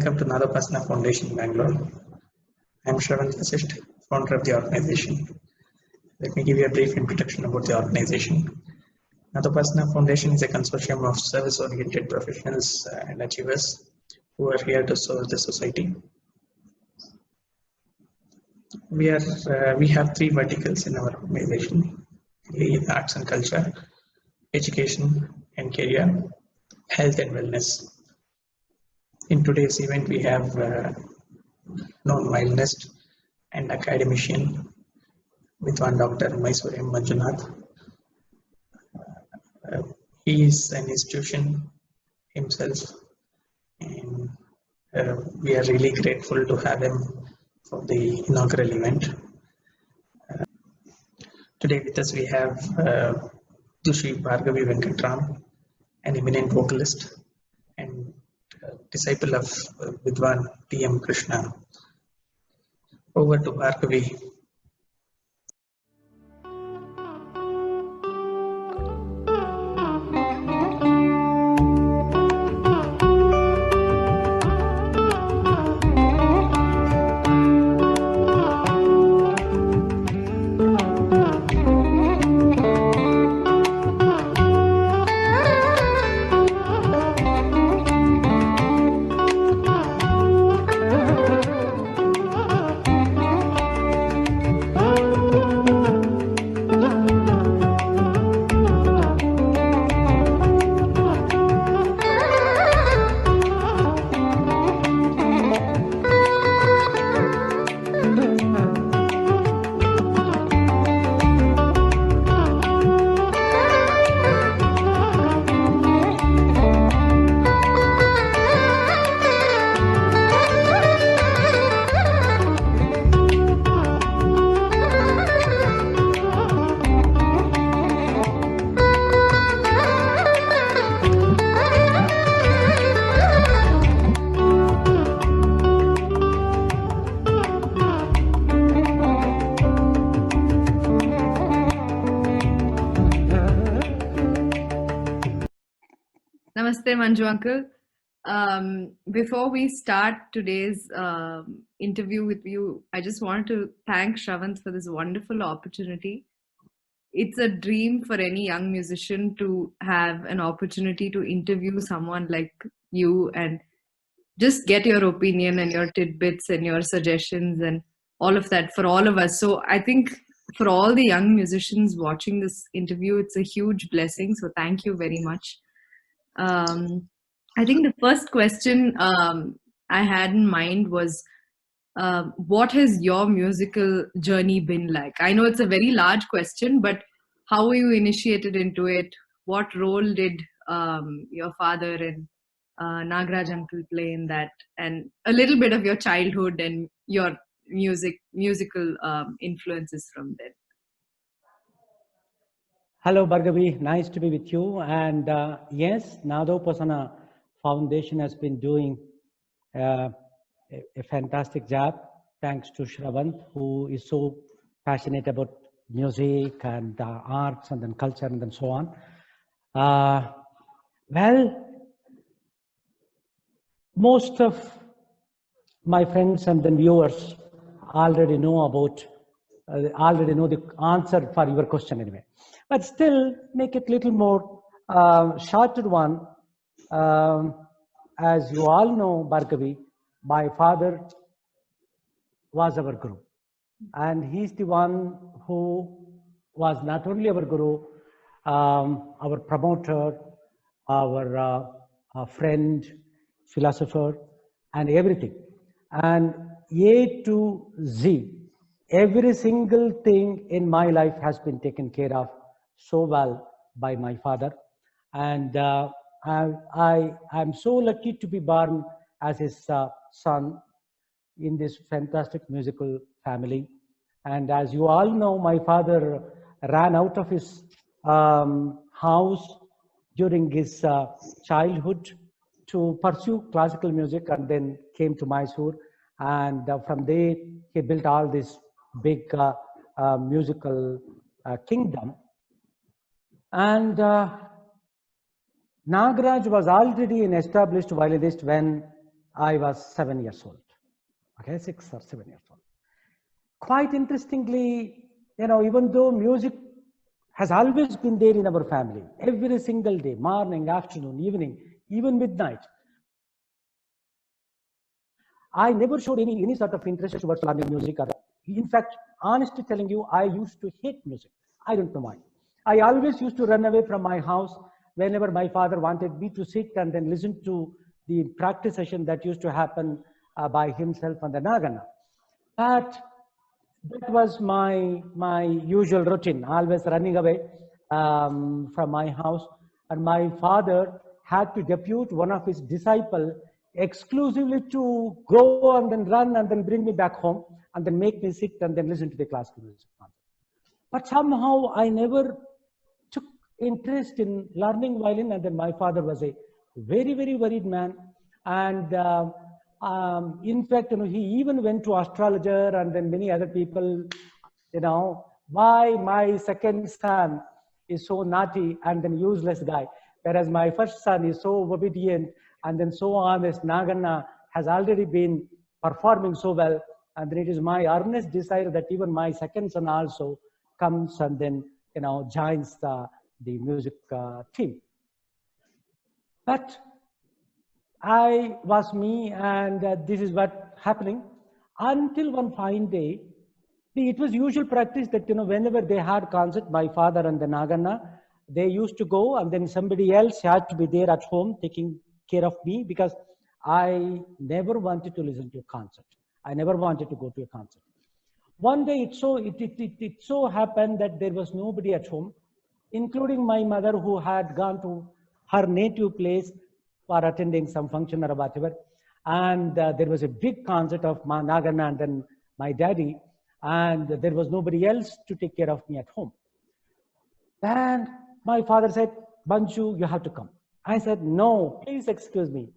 Welcome to Nadapasana Foundation, Bangalore. I am Shravan Vasisht, founder of the organization. Let me give you a brief introduction about the organization. Nadapasana Foundation is a consortium of service-oriented professionals and achievers who are here to serve the society. We have three verticals in our organization: the arts and culture, education and career, health and wellness. In today's event, we have known violinist and academician with one Dr. Mysore M. Manjunath. He is an institution himself, and we are really grateful to have him for the inaugural event. Today with us we have Dushi Bhargavi Venkatram, an eminent vocalist and disciple of Vidwan T.M. Krishna. Over to Bhargavi. Namaste, Manju uncle. Before we start today's interview with you, I just want to thank Shravan for this wonderful opportunity. It's a dream for any young musician to have an opportunity to interview someone like you and just get your opinion and your tidbits and your suggestions and all of that for all of us. So I think for all the young musicians watching this interview, it's a huge blessing. So thank you very much. I think the first question I had in mind was, what has your musical journey been like? I know it's a very large question, but how were you initiated into it? What role did your father and Nagraj uncle play in that? And a little bit of your childhood and your musical influences from there. Hello, Bhargavi. Nice to be with you. And yes, Nadapasana Foundation has been doing a fantastic job. Thanks to Shravan, who is so passionate about music and arts and then culture and then so on. Well, most of my friends and then viewers already know about, already know the answer for your question anyway. But still make it a little more shorter one. As you all know, Bhargavi, my father was our guru. And he's the one who was not only our guru, our promoter, our friend, philosopher, and everything. And A to Z, every single thing in my life has been taken care of so well by my father. And I'm so lucky to be born as his son in this fantastic musical family. And as you all know, my father ran out of his house during his childhood to pursue classical music and then came to Mysore. And from there, he built all this big musical kingdom. And Nagraj was already an established violinist when I was 7 years old. Okay, 6 or 7 years old. Quite interestingly, even though music has always been there in our family, every single day, morning, afternoon, evening, even midnight, I never showed any sort of interest towards learning music. In fact, honestly telling you, I used to hate music. I don't know why. I always used to run away from my house whenever my father wanted me to sit and then listen to the practice session that used to happen by himself on the Nagana. But that was my usual routine, always running away from my house. And my father had to depute one of his disciples exclusively to go and then run and then bring me back home and then make me sit and then listen to the classical music. But somehow I never took interest in learning violin, and then my father was a very, very worried man. And in fact, he even went to astrologer and then many other people, why my second son is so naughty and then useless guy, whereas my first son is so obedient and then so honest. Nagana has already been performing so well, and then it is my earnest desire that even my second son also comes and then joins the music team. But I was me, and this is what happening until one fine day. It was usual practice that whenever they had concert, my father and the Nagana, they used to go, and then somebody else had to be there at home taking care of me, because I never wanted to listen to a concert. I never wanted to go to a concert. One day it so happened that there was nobody at home, including my mother, who had gone to her native place for attending some function or whatever. And there was a big concert of Nagana and then my daddy, and there was nobody else to take care of me at home. And my father said, Banju, you have to come. I said, no, please excuse me.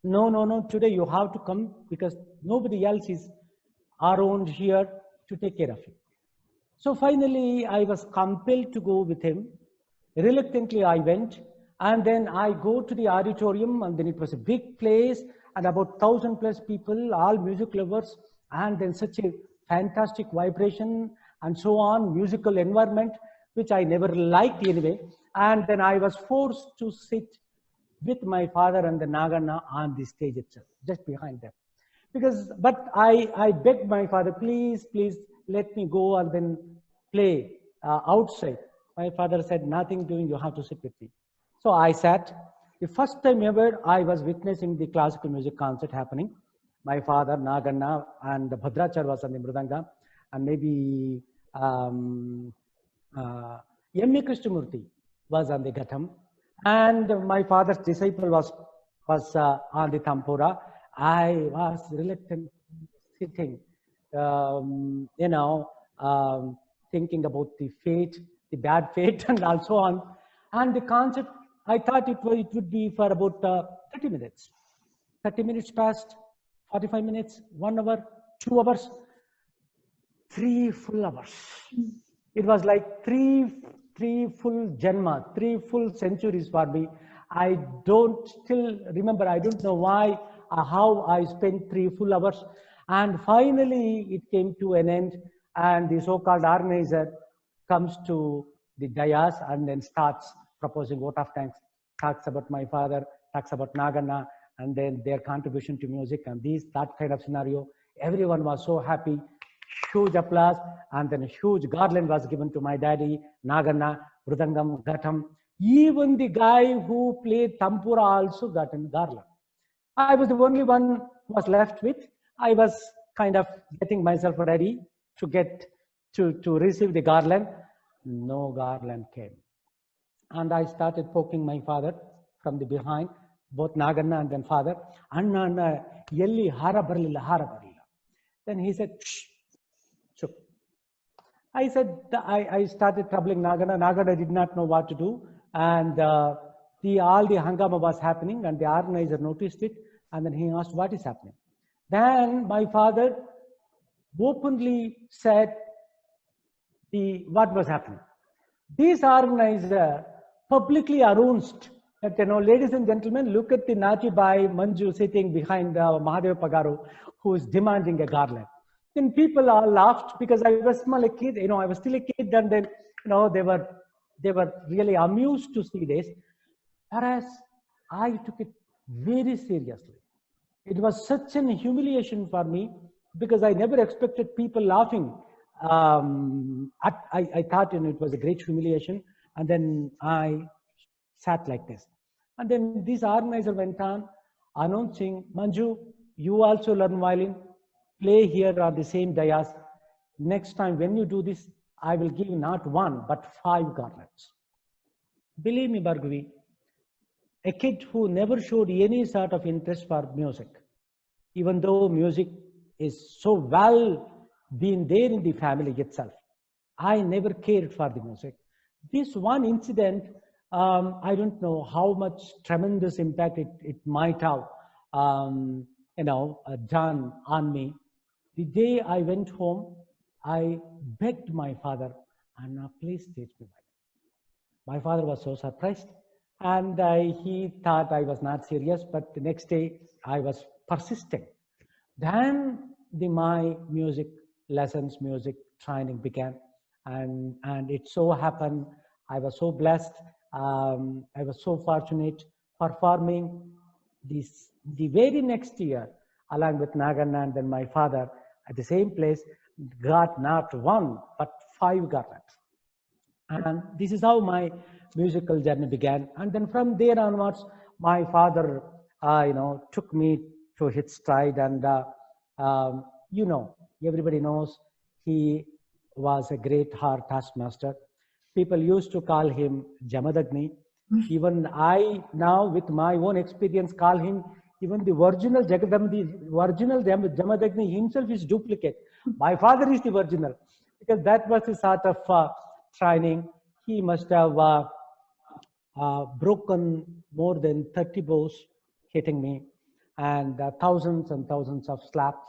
No, today you have to come because nobody else is around here to take care of you. So finally, I was compelled to go with him. Reluctantly, I went, and then I go to the auditorium, and then it was a big place, and about 1,000+ people, all music lovers, and then such a fantastic vibration, and so on, musical environment, which I never liked anyway. And then I was forced to sit with my father and the Nagana on the stage itself, just behind them. But I begged my father, please let me go and then play outside. My father said, nothing doing, you have to sit with me. So I sat. The first time ever I was witnessing the classical music concert happening. My father, Nagana, and Bhadrachar was on the Mridanga, and maybe M.A. Krishnamurti was on the Ghatam, and my father's disciple was on the Tampura. I was reluctant sitting, thinking about the fate, the bad fate, and also on. And the concert, I thought it would be for about 30 minutes. 30 minutes passed, 45 minutes, 1 hour, 2 hours, 3 full hours. It was like three full janma, 3 full centuries for me. I don't still remember, I don't know why, how I spent 3 full hours. And finally, it came to an end, and the so-called organizer comes to the dais and then starts proposing vote of thanks, talks about my father, talks about Nagana, and then their contribution to music, and that kind of scenario. Everyone was so happy, huge applause, and then a huge garland was given to my daddy, Nagana, Mridangam, Ghatam. Even the guy who played Tampura also got a garland. I was the only one who was left with. I was kind of getting myself ready to get to receive the garland. No garland came. And I started poking my father from the behind, both Nagana and then father. Anna, yelli hara barilla. Then he said, shh, chup. I said, I started troubling Nagana. Nagana did not know what to do. And all the hangama was happening, and the organizer noticed it. And then he asked, what is happening? Then my father openly said what was happening. This organizer publicly announced, But, ladies and gentlemen, look at the Nati Bai Manju sitting behind Mahadev Pagaru, who is demanding a garland. Then people all laughed because I was still a kid, I was still a kid, and then, they were really amused to see this. Whereas I took it very seriously. It was such an humiliation for me because I never expected people laughing. I thought it was a great humiliation, and then I sat like this. And then this organizer went on announcing, Manju, you also learn violin, play here on the same dais. Next time when you do this, I will give you not 1, but 5 garlands. Believe me, Bhargavi, a kid who never showed any sort of interest for music, even though music is so well been there in the family itself, I never cared for the music. This one incident, I don't know how much tremendous impact it might have, done on me. The day I went home, I begged my father, Anna, please teach me. My father was so surprised, and he thought I was not serious, but the next day I was persistent. Then my music lessons, music training began, and it so happened, I was so blessed, I was so fortunate, performing the very next year along with Naganna and then my father at the same place, got not 1 but 5 garlands. And this is how my musical journey began. And then from there onwards, my father, took me to his stride, and everybody knows he was a great taskmaster. People used to call him Jamadagni. Even I now, with my own experience, call him even the original Jagadamdi, original Jamadagni himself is duplicate. My father is the original, because that was the sort of training. He must have broken more than 30 bows hitting me, and thousands and thousands of slaps,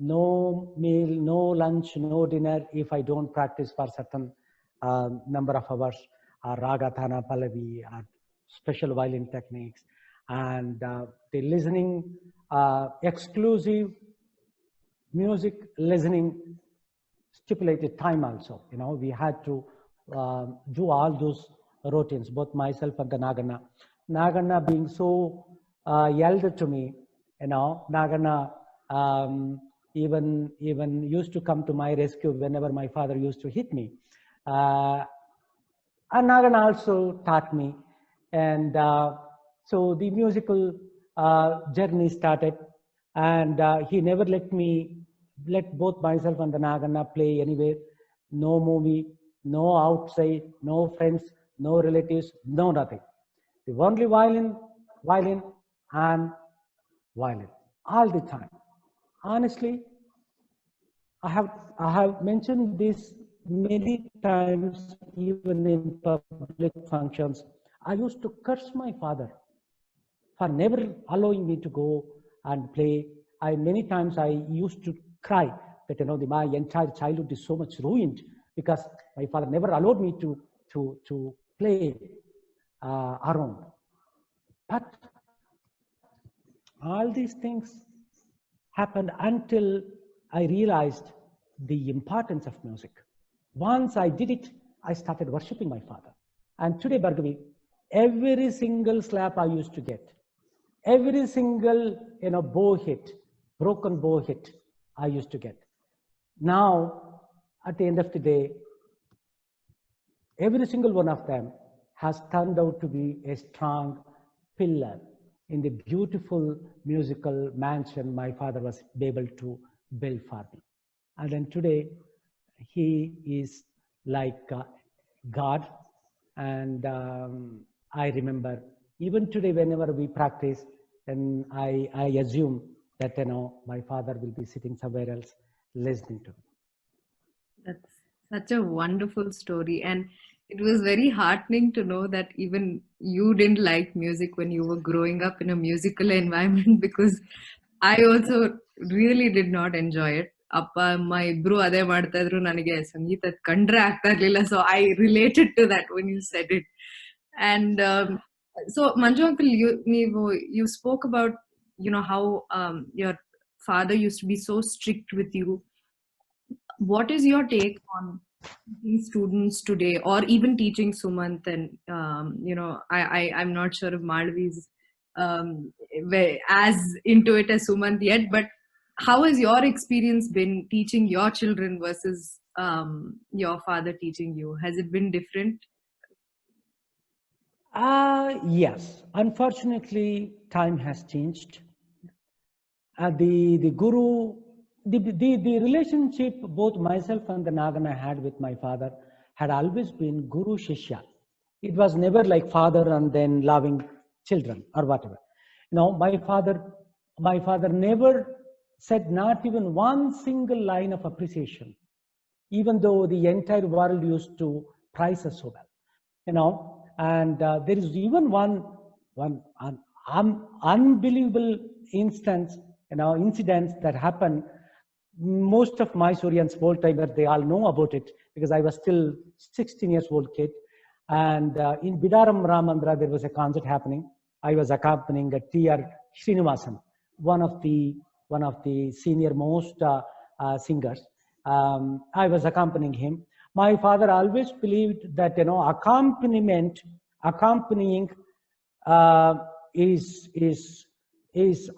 no meal, no lunch, no dinner if I don't practice for certain number of hours, raga, thana, pallavi, special violin techniques, and the listening, exclusive music listening stipulated time also. We had to do all those routines, both myself and the Naganna. Naganna being so elder to me, Naganna even used to come to my rescue whenever my father used to hit me. And Naganna also taught me, and so the musical journey started, and he never let both myself and the Naganna play anywhere. No movie, no outside, no friends, no relatives, no nothing. The only violin, and violin all the time. Honestly, I have mentioned this many times, even in public functions. I used to curse my father for never allowing me to go and play. Many times I used to cry that my entire childhood is so much ruined because my father never allowed me to play around. But all these things happened until I realized the importance of music. Once I did it, I started worshipping my father. And today, Bhargavi, every single slap I used to get, every single bow hit, broken bow hit, I used to get. Now, at the end of the day, every single one of them has turned out to be a strong pillar in the beautiful musical mansion my father was able to build for me. And then today, he is like God. And I remember, even today, whenever we practice, and I assume that my father will be sitting somewhere else listening to me. That's such a wonderful story, and it was very heartening to know that even you didn't like music when you were growing up in a musical environment, because I also really did not enjoy it. ಅಪ್ಪ ಅಮ್ಮ ಇಬ್ರು ಅದೇ ಮಾಡ್ತಾ ಇದ್ರು, ನನಗೆ ಸಂಗೀತ ಕಂಡ್ರೆ ಆಗ್ತಾ ಇರ್ಲಿಲ್ಲ. So I related to that when you said it. And so, Manju uncle, you spoke about, you know, how your father used to be so strict with you. What is your take on teaching students today, or even teaching Sumant? And you know, I'm not sure if Madhavi is as into it as Sumant yet, but how has your experience been teaching your children versus your father teaching you? Has it been different? Yes. Unfortunately, time has changed. The guru, the relationship both myself and the Nagana had with my father had always been guru shishya. It was never like father and then loving children or whatever. No, my father never said not even one single line of appreciation, even though the entire world used to price us so well. You know, and there is even one unbelievable incidents that happened. Most of Mysoreans, old timers, they all know about it because I was still 16 years old kid. And in Bidaram Ramandra, there was a concert happening. I was accompanying T.R. Srinivasan, one of the senior most singers. I was accompanying him. My father always believed that, you know, accompanying is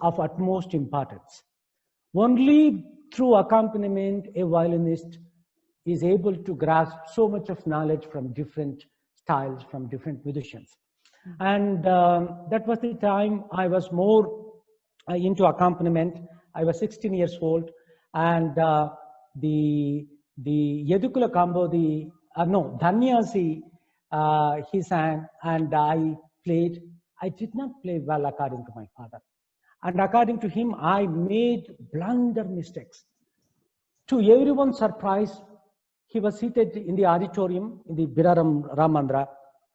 of utmost importance. Only through accompaniment, a violinist is able to grasp so much of knowledge from different styles, from different musicians. And that was the time I was more into accompaniment. I was 16 years old, and the Yedukula Kambo, Dhanyasi, he sang, and I played. I did not play well according to my father. And according to him, I made blunder mistakes. To everyone's surprise, he was seated in the auditorium in the Bidaram Ramandra.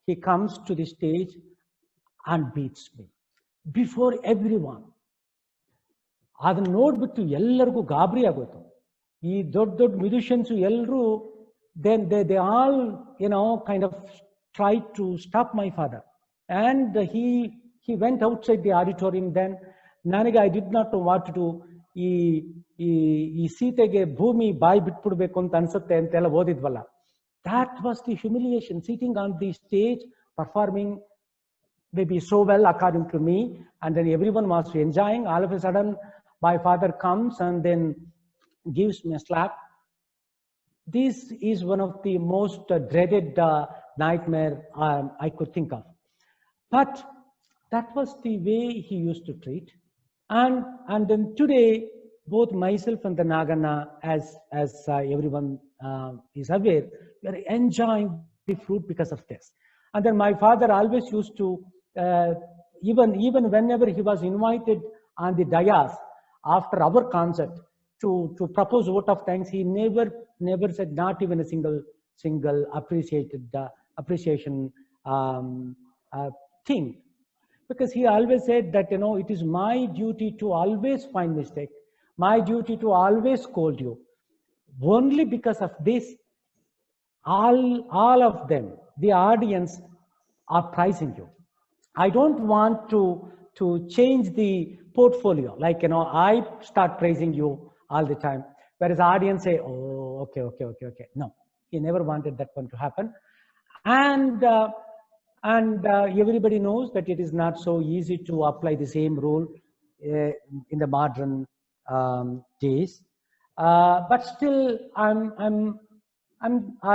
He comes to the stage and beats me before everyone. ಅದನ್ನ ನೋಡ್ಬಿಟ್ಟು ಎಲ್ಲರಿಗೂ ಗಾಬರಿ ಆಗೋಯ್ತು. ಈ ದೊಡ್ಡ ದೊಡ್ಡ musicians ಎಲ್ಲರೂ they all, you know, kind of tried to stop my father, and he went outside the auditorium. Then ನನಗೆ I did not know what to do. ಈ ಸೀತೆಗೆ ಭೂಮಿ ಬಾಯಿ ಬಿಟ್ಬಿಡ್ಬೇಕು ಅಂತ ಅನ್ಸುತ್ತೆ ಅಂತೆಲ್ಲ ಓದಿದ್ವಲ್ಲ. That was the humiliation, sitting on the stage performing maybe so well according to me, and then everyone was enjoying. All of a sudden my father comes and then gives me a slap. This is one of the most dreaded nightmare I could think of. But that was the way he used to treat. And then today, both myself and the Nagana, as everyone is aware, we are enjoying the fruit because of this. And then my father always used to, even whenever he was invited on the dayas after our concert to propose vote of thanks, he never said not even a single appreciation thing. Because he always said that, you know, it is my duty to always find mistake, my duty to always scold you. Only because of this, all of them, the audience, are praising you. I don't want to change the portfolio. Like, you know, I start praising you all the time, whereas the audience say, oh, okay. No, he never wanted that one to happen. And everybody knows that it is not so easy to apply the same rule in the modern days. But still,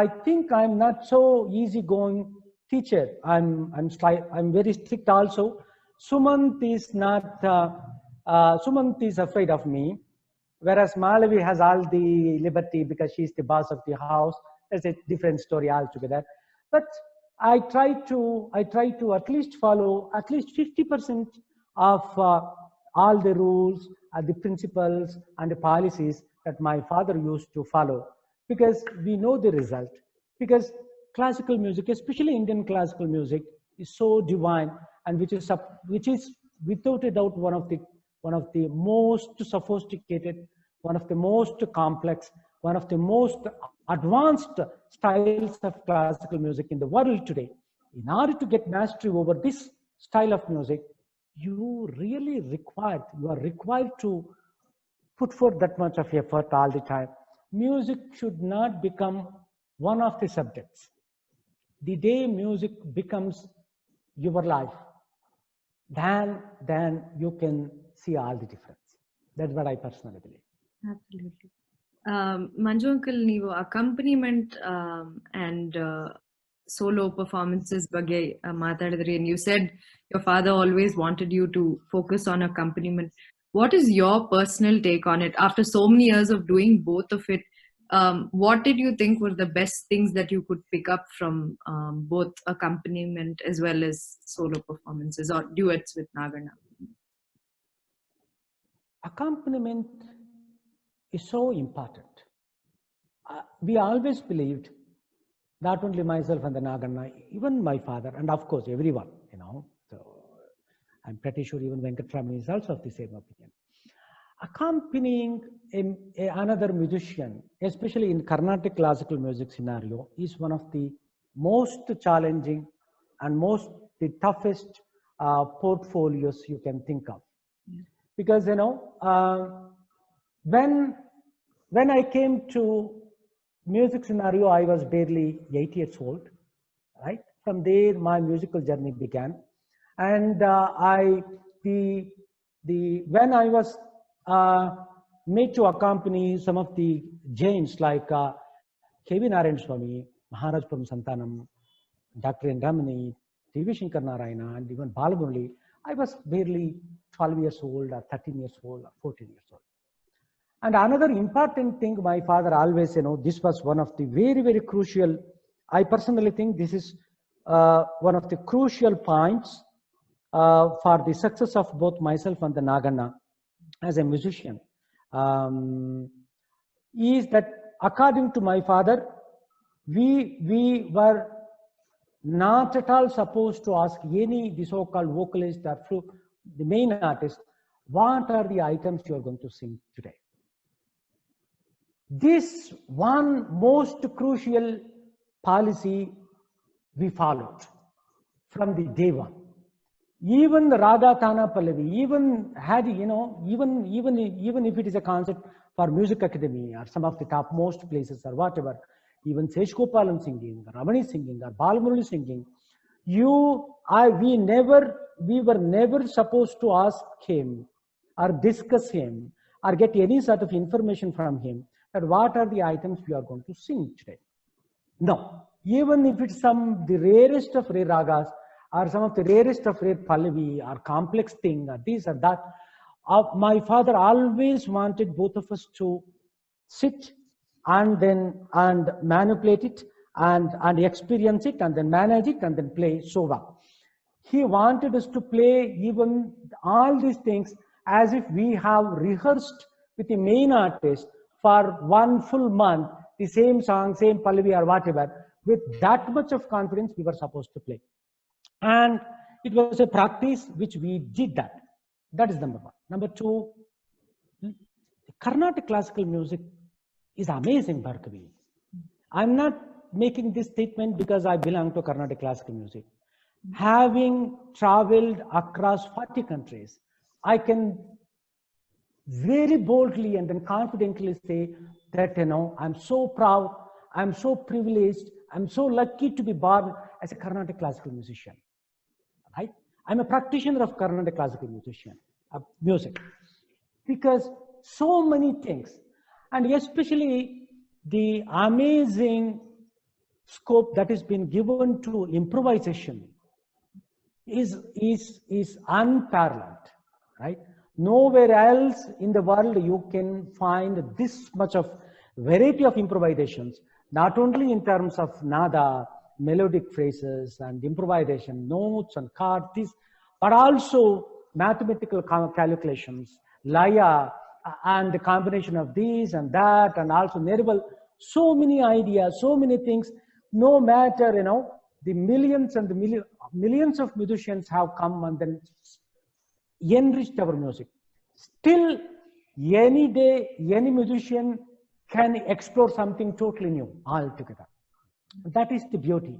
I think I'm not so easygoing teacher. I'm very strict also. Sumant is afraid of me, whereas Malavi has all the liberty because she's the boss of the house. That's a different story altogether. But I try to at least follow at least 50% of all the rules, the principles, and the policies that my father used to follow, because we know the result. Because classical music, especially Indian classical music, is so divine, and which is without a doubt one of the most sophisticated, one of the most complex, one of the most advanced styles of classical music in the world today. in order to get mastery over this style of music, you are required to put forth that much of effort all the time. Music should not become one of the subjects. The day music becomes your life, then you can see all the difference. That's what I personally believe. Absolutely. Manju uncle, ನೀವು accompaniment and solo performances ಬಗ್ಗೆ ಮಾತಾಡಿದ್ರಿ, and you said your father always wanted you to focus on accompaniment. What is your personal take on it? After so many years of doing both of it, what did you think were the best things that you could pick up from both accompaniment as well as solo performances or duets with Nagarna? Accompaniment is so important. We always believed, not only myself and the Nagarna, even my father, and of course everyone, so I'm pretty sure even Venkatramani is also of the same opinion. Accompanying another musician, especially in Carnatic classical music scenario, is one of the most challenging and the toughest portfolios you can think of. Because, when I came to music scenario, I was barely 8 years old, right? From there, my musical journey began. And when I was made to accompany some of the Jains like K.V. Narayan Swami, Maharajpuram Santanam, Dr. N. Ramani, T.V. Shankar Narayana, and even Balamurali, I was barely 12 years old or 13 years old or 14 years old. And another important thing, my father always, this was one of the very, very crucial, I personally think this is one of the crucial points for the success of both myself and the Nagarna as a musician, is that according to my father, we were not at all supposed to ask the so-called vocalist or the main artist, what are the items you are going to sing today? This one most crucial policy we followed from the day one. Even the Raga Tana Pallavi, even had, even if it is a concert for Music Academy or some of the topmost places or whatever, even Seshgopalan singing, Ramani singing, or Balamurali singing, we were never supposed to ask him or discuss him or get any sort of information from him that what are the items we are going to sing today. No, even if it's the rarest of rare ragas or some of the rarest of rare pallavi or complex thing or this or that, my father always wanted both of us to sit and manipulate it and experience it and then manage it and then play so well. He wanted us to play even all these things as if we have rehearsed with the main artist for one full month, the same song, same pallavi or whatever. With that much of confidence, we were supposed to play. And it was a practice which we did that. That is number one. Number two, Carnatic classical music is amazing, Bhargavi. I'm not making this statement because I belong to Carnatic classical music. Having traveled across 40 countries, I can very boldly and then confidently say that, I'm so proud, I'm so privileged, I'm so lucky to be born as a Carnatic classical musician, right? I'm a practitioner of Carnatic classical music, because so many things, and especially the amazing scope that has been given to improvisation is unparalleled, right? Nowhere else in the world you can find this much of variety of improvisations, not only in terms of nada, melodic phrases and improvisation, notes and chords, but also mathematical calculations, laya, and the combination of these and that, and also Nerval, so many ideas, so many things. No matter, the millions and the millions of musicians have come and then enriched our music. Still, any day, any musician can explore something totally new altogether. That is the beauty.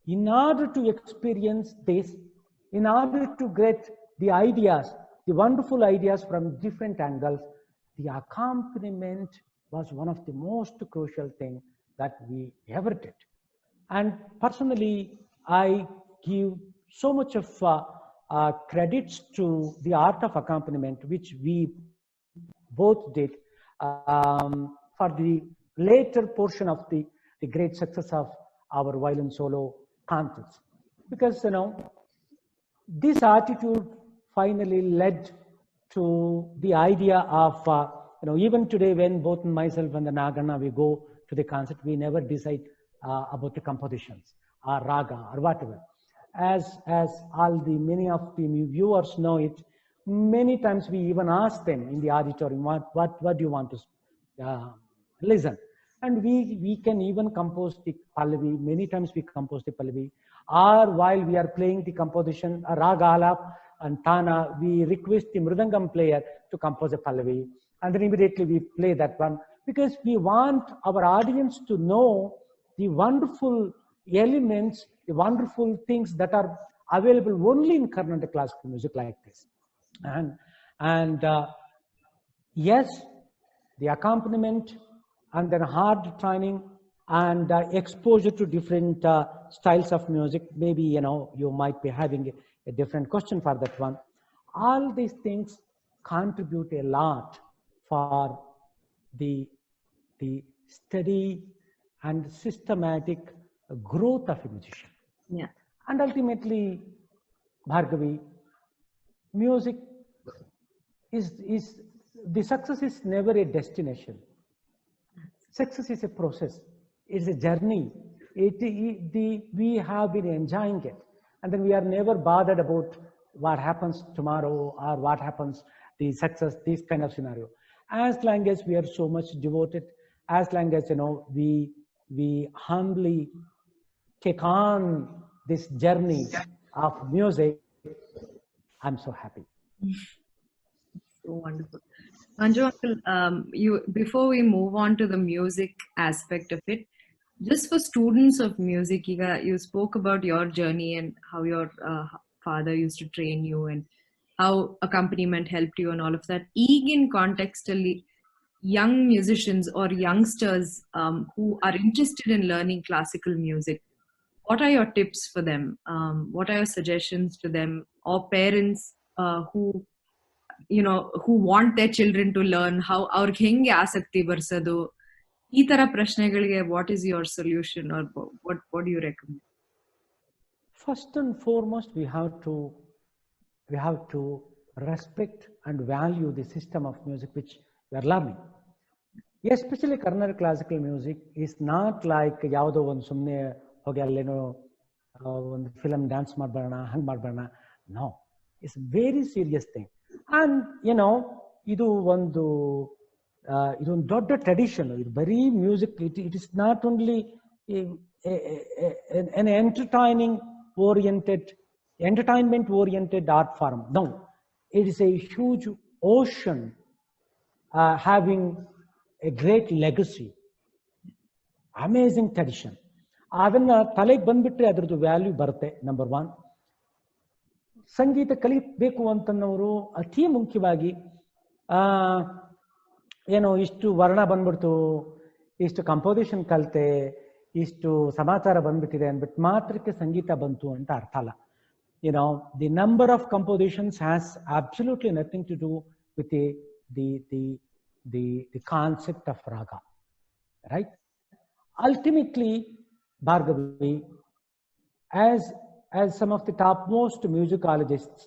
in order to experience this, in order to get the ideas, the wonderful ideas from different angles, the accompaniment was one of the most crucial things that we ever did. And personally, I give so much of credits to the art of accompaniment, which we both did for the later portion of the great success of our violin solo concerts. Because, this attitude finally led to the idea of, even today when both myself and the Naganna, we go to the concert, we never decide about the compositions or raga or whatever. As many of the viewers know it, many times we even ask them in the auditorium, what do you want to listen? And we can even compose the pallavi. Many times we compose the pallavi. Or while we are playing the composition, raga alap and tana, we request the mridangam player to compose a pallavi. And then immediately we play that one. Because we want our audience to know the wonderful elements, the wonderful things that are available only in Carnatic classical music like this. And yes, the accompaniment and then hard training and exposure to different styles of music. Maybe, you might be having a different question for that one. All these things contribute a lot for the steady and systematic growth of a musician. Yeah. And ultimately, Bhargavi, music the success is never a destination. Success is a process. It's a journey. We have been enjoying it. And then we are never bothered about what happens tomorrow or what happens, the success, this kind of scenario. As long as we are so much devoted, as long as, we humbly take on this journey of music, I'm so happy. So wonderful. Manju uncle, before we move on to the music aspect of it, just for students of music, you spoke about your journey and how your father used to train you and how accompaniment helped you and all of that. Again, contextually, young musicians or youngsters who are interested in learning classical music, what are your tips for them? What are your suggestions to them, or parents who want their children to learn? How ಅವ್ರಿಗೆ ಹೆಂಗೆ ಆಸಕ್ತಿ ಬರ್ಸೋದು? ಈ ತರ ಪ್ರಶ್ನೆಗಳಿಗೆ what is your solution, or what do you recommend? First and foremost, we have to respect and value the system of music which we are learning. Especially Carnatic classical music is not like ಯಾವುದೋ ಒಂದು ಸುಮ್ಮನೆ ಹೋಗಿ ಅಲ್ಲೇನೋ ಒಂದು film dance ಮಾಡ್ಬೇಡ ಹಂಗೆ ಮಾಡ್ಬೇಡ. No, it's very serious thing. And ಇದೊಂದು ದೊಡ್ಡ ಟ್ರೆಡಿಷನ್. ಇದು ಬರೀ music, it is not only an entertainment oriented art form. No, it is a huge ocean having a great legacy, amazing tradition. ಅದನ್ನ ತಲೆಗೆ ಬಂದ್ಬಿಟ್ರೆ ಅದರದ್ದು ವ್ಯಾಲ್ಯೂ ಬರುತ್ತೆ. Number one. ಸಂಗೀತ ಕಲಿಬೇಕು ಅಂತನವರು ಅತಿ ಮುಖ್ಯವಾಗಿ ಇಷ್ಟು ವರ್ಣ ಬಂದ್ಬಿಡ್ತು, ಇಷ್ಟು ಕಂಪೋಸಿಷನ್ ಕಲಿತೆ, ಇಷ್ಟು ಸಮಾಚಾರ ಬಂದ್ಬಿಟ್ಟಿದೆ ಅಂದ್ಬಿಟ್ಟು ಮಾತ್ರಕ್ಕೆ ಸಂಗೀತ ಬಂತು ಅಂತ ಅರ್ಥ ಅಲ್ಲ. The number of compositions has absolutely nothing to do with the concept of raga, right? Ultimately, Bhargavi, as some of the topmost musicologists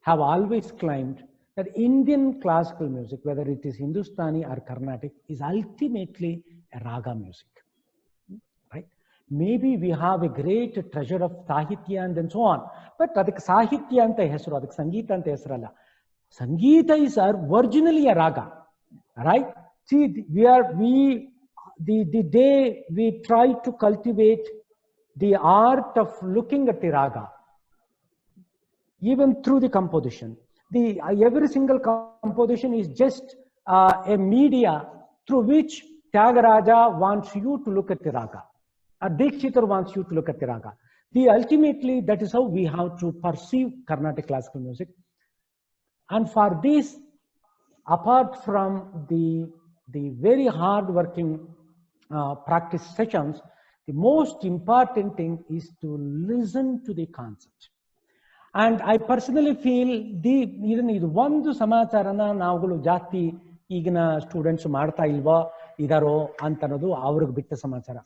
have always claimed, that Indian classical music, whether it is Hindustani or Carnatic, is ultimately a raga music, right? Maybe we have a great treasure of Sahitya and then so on, but adik Sahitya anta hesaru, adik Sangeeta anta hesaralla. Sangeeta is originally a raga, right? See, the day we try to cultivate the art of looking at the raga, even through the composition, every single composition is just a media through which Tyagaraja wants you to look at the raga, or Dikshitar wants you to look at the raga. ultimately, that is how we have to perceive Carnatic classical music. And for this, apart from the very hard working practice sessions, the most important thing is to listen to the concept. And I personally feel ಇದು ಒಂದು ಸಮಾಚಾರನ ನಾವುಗಳು ಜಾಸ್ತಿ ಈಗಿನ students ಮಾಡ್ತಾ ಇಲ್ವಾ ಇದಾರೋ ಅಂತ ಅನ್ನೋದು ಅವ್ರಿಗೆ ಬಿಟ್ಟ ಸಮಾಚಾರ.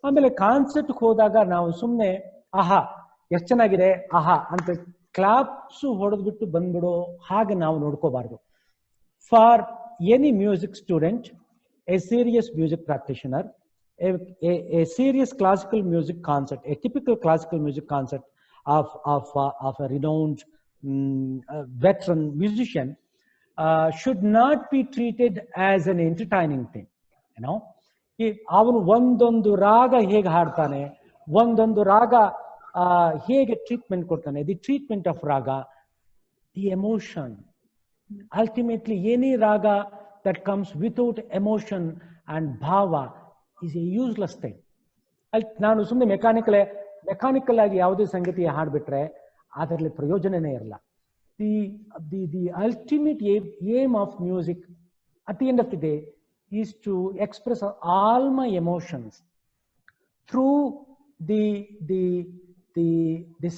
ಆಮೇಲೆ ಕಾನ್ಸೆಪ್ಟ್ ಹೋದಾಗ ನಾವು ಸುಮ್ಮನೆ ಆಹಾ ಎಷ್ಟು ಚೆನ್ನಾಗಿದೆ ಆಹಾ ಅಂತ ಕ್ಲಾಪ್ಸ್ ಹೊಡೆದ್ಬಿಟ್ಟು ಬಂದ್ಬಿಡೋ ಹಾಗೆ ನಾವು ನೋಡ್ಕೋಬಾರ್ದು. For any music student, a serious music practitioner, a serious classical music concert, a typical classical music concert of a renowned veteran musician should not be treated as an entertaining thing. You know, ಅವನು ಒಂದೊಂದು ರಾಗ ಹೇಗೆ ಹಾಡ್ತಾನೆ, ಒಂದೊಂದು ರಾಗ ಹೇಗೆ treatment ಕೊಡ್ತಾನೆ, the treatment of ರಾಗ, the emotion. Ultimately, any raga that comes without emotion and bhava is a useless thing. ನಾನು ಸುಮ್ಮನೆ ಮೆಕ್ಯಾನಿಕಲ್ ಆಗಿ ಯಾವುದೇ ಸಂಗತಿ ಹಾಡ್ಬಿಟ್ರೆ ಅದರಲ್ಲಿ ಪ್ರಯೋಜನನೇ ಇರಲ್ಲ. The ultimate aim of music at the end of the day is to express all my emotions through the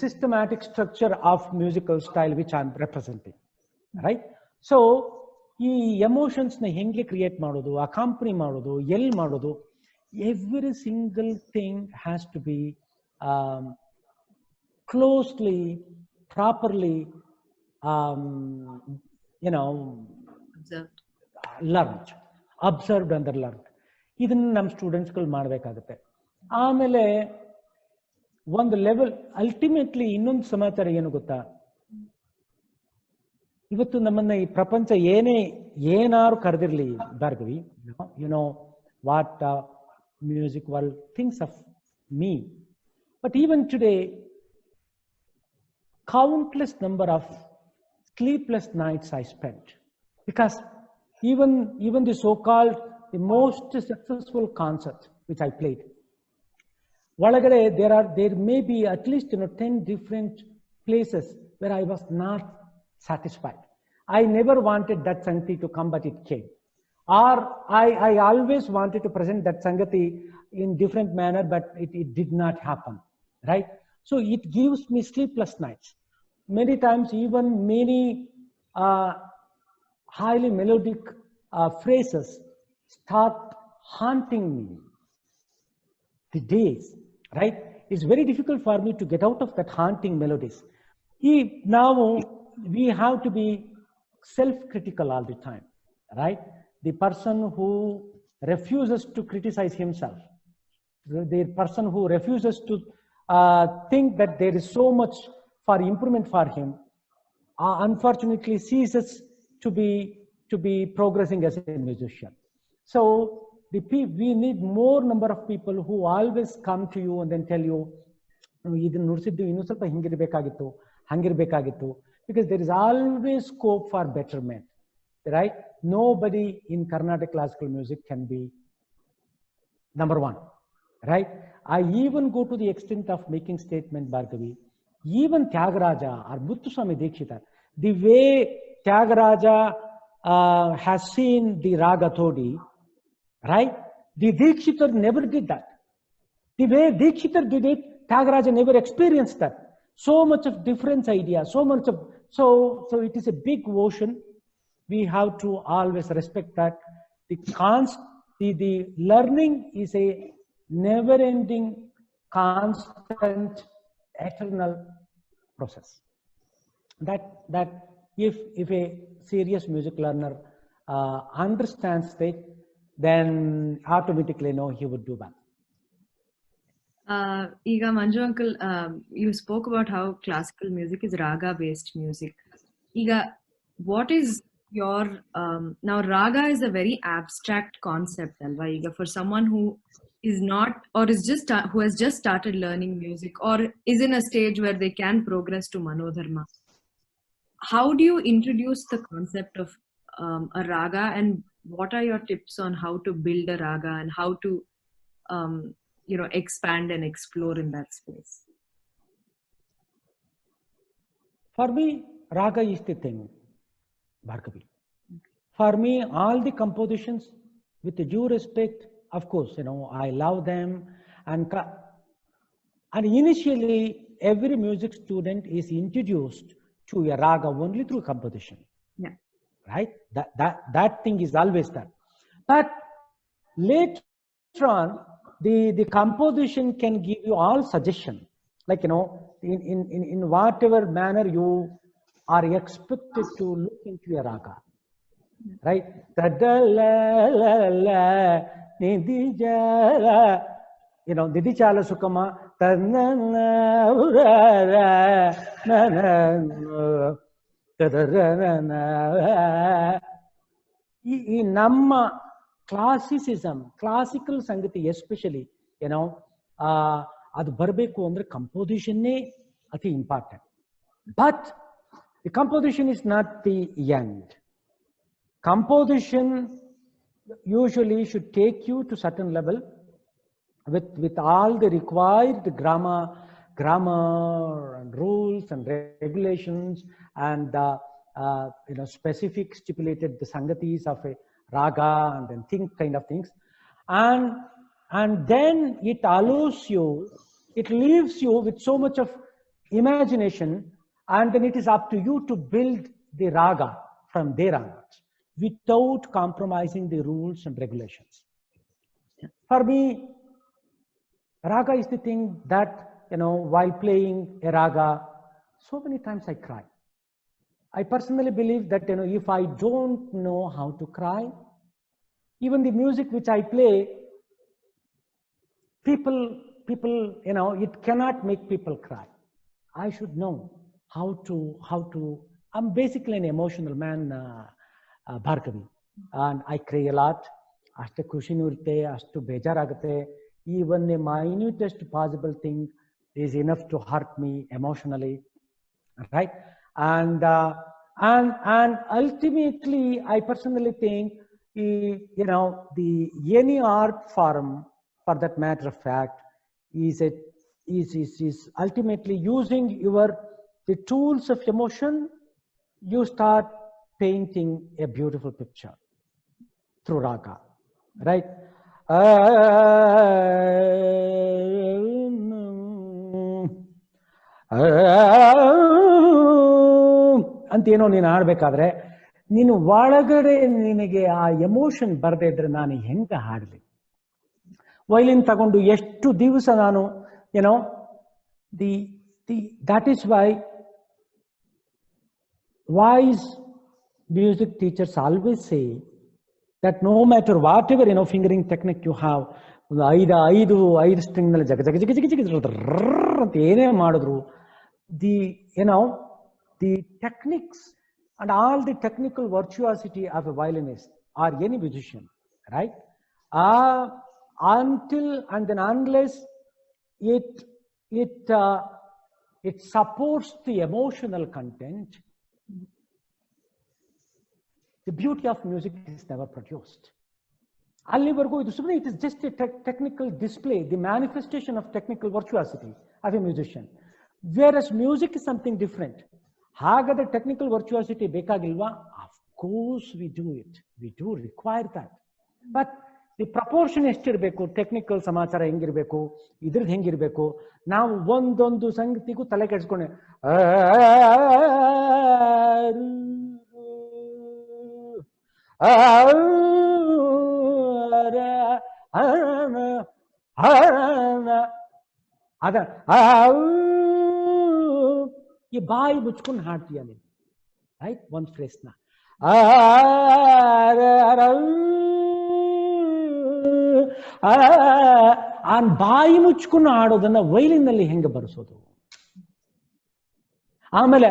systematic structure of musical style which I am representing, right? So ಈ emotions ನ ಹೆಂಗೆ create ಮಾಡೋದು, ಅಕಾಂಪನಿ ಮಾಡೋದು, ಎಲ್ಲಿ ಮಾಡೋದು, every single thing has to be closely, properly, learned, observed and learned. ಇದನ್ನ ನಮ್ಮ ಸ್ಟೂಡೆಂಟ್ಸ್ಗಳು ಮಾಡಬೇಕಾಗುತ್ತೆ. ಆಮೇಲೆ ಒಂದು ಲೆವೆಲ್, ಅಲ್ಟಿಮೇಟ್ಲಿ ಇನ್ನೊಂದು ಸಮಾಚಾರ ಏನು ಗೊತ್ತಾ, ಇವತ್ತು ನಮ್ಮನ್ನ ಈ ಪ್ರಪಂಚ ಏನಾರು ಕರೆದಿರ್ಲಿ Bhargavi, you know what music world thinks of me, but even today countless number of sleepless nights I spent, because even the so-called the most successful concert which I played, ಒಳಗಡೆ there may be at least 10 different places where I was not satisfied. I never wanted that sangati to come, but it came. Or I always wanted to present that sangati in different manner, but it did not happen, right? So it gives me sleepless nights. Many times even many highly melodic phrases start haunting me. The days, right? It's very difficult for me to get out of that haunting melodies. Now we have to be self-critical all the time, right? The person who refuses to criticize himself, the person who refuses to think that there is so much for improvement for him, unfortunately ceases to be progressing as a musician. So we need more number of people who always come to you and then tell you, ಇದನ್ನ ನುಡಿಸಿದ್ದು ಇನ್ನೂ ಸ್ವಲ್ಪ ಹಿಂಗಿರ್ಬೇಕಾಗಿತ್ತು, ಹಂಗಿರ್ಬೇಕಾಗಿತ್ತು, because there is always scope for betterment, right? Nobody in Carnatic classical music can be number one, right? I even go to the extent of making statement, Bhargavi, even Tyagaraja or Muthuswami Dikshita, the way Tyagaraja has seen the Raga Todi, right? The Dikshitar never did that. The way Dikshitar did it, Tyagaraja never experienced that. So much of different idea, so much of, so it is a big ocean. We have to always respect that. The learning is a never-ending, constant, eternal process. That if a serious music learner understands it, then automatically he would do that. Iga Manju uncle, you spoke about how classical music is raga based music. Iga, what is your now raga is a very abstract concept, alva, Iga, for someone who is not, or is just who has just started learning music, or is in a stage where they can progress to manodharma. How do you introduce the concept of a raga, and what are your tips on how to build a raga and how to expand and explore in that space? For me, raga is the thing, Bhargavi. For me, all the compositions, with due respect, of course, I love them. And initially, every music student is introduced to a raga only through composition. Yeah. Right? That thing is always there. But later on, the composition can give you all suggestion. Like, in whatever manner you are expected to look into a raga. Right? Didichala Sukama, ಈ ನಮ್ಮ classical ಸಂಗತಿ especially ಅದು ಬರಬೇಕು ಅಂದ್ರೆ ಕಂಪೋಸಿಷನ್ನೇ ಅತಿ important. But the composition is not the end. Composition usually should take you to certain level with all the required grammar and rules and regulations and specific stipulated the sangatis of a raga and then kind of things, and then it allows you, it leaves you with so much of imagination, and then it is up to you to build the raga from there onwards, without compromising the rules and regulations. For me, raga is the thing that, while playing a raga, so many times I cry. I personally believe that, if I don't know how to cry, even the music which I play, people, it cannot make people cry. I should know how to, I'm basically an emotional man, Bhargavi, and I cry a lot. Ashtu khushinu irutte, ashtu bejaragute. Even the minutest possible thing is enough to hurt me emotionally, right? And ultimately, I personally think, any art form, for that matter of fact, is ultimately using the tools of emotion. You start painting a beautiful picture through raga, right? ಅಂತೇನೋ ನೀನು ಆಡ್ಬೇಕಾದ್ರೆ ನೀನು ಒಳಗಡೆ ನಿನಗೆ ಆ emotion ಬರದೇ ಇದ್ರೆ ನಾನು ಹೆಂಗ ಹಾಡಲಿ? ವೈಲಿನ್ ತಗೊಂಡು ಎಷ್ಟು ದಿವಸ ನಾನು that is why wise music teachers always say that no matter whatever fingering technique you have, ಐದು ಸ್ಟ್ರಿಂಗ್ ನಲ್ಲಿ ಜಗ ಜಗ ಜಗ ಜಗ ಜಗ ಅಂತ ಏನೇ ಮಾಡಿದ್ರು, the techniques and all the technical virtuosity of a violinist or any musician, right? Until and then unless it supports the emotional content, the beauty of music is never produced. Allivargu idu sumane, it is just a technical display, the manifestation of technical virtuosity of a musician. Whereas music is something different. Hagada technical virtuosity bekagilva? Of course we do it. We do require that. But the proportion ಎಷ್ಟಿರಬೇಕು, technical ಸಮಾಚಾರ ಹೆಂಗಿರ್ಬೇಕು, ಇದ್ರದ್ದು ಹೆಂಗಿರ್ಬೇಕು, ನಾವು ಒಂದೊಂದು ಸಂಗತಿಗೂ ತಲೆ ಕೆಡಿಸ್ಕೊಂಡೆ ಅದ ಈ ಬಾಯಿ ಮುಚ್ಕೊಂಡು ಹಾಡ್ತೀಯ ನೀನು, ರೈಟ್? ಒಂದು ಫ್ರೇಸ್ನ ಆ ಬಾಯಿ ಮುಚ್ಕೊಂಡು ಹಾಡೋದನ್ನ ವೈಲಿನಲ್ಲಿ ಹೆಂಗೆ ಬರೆಸೋದು? ಆಮೇಲೆ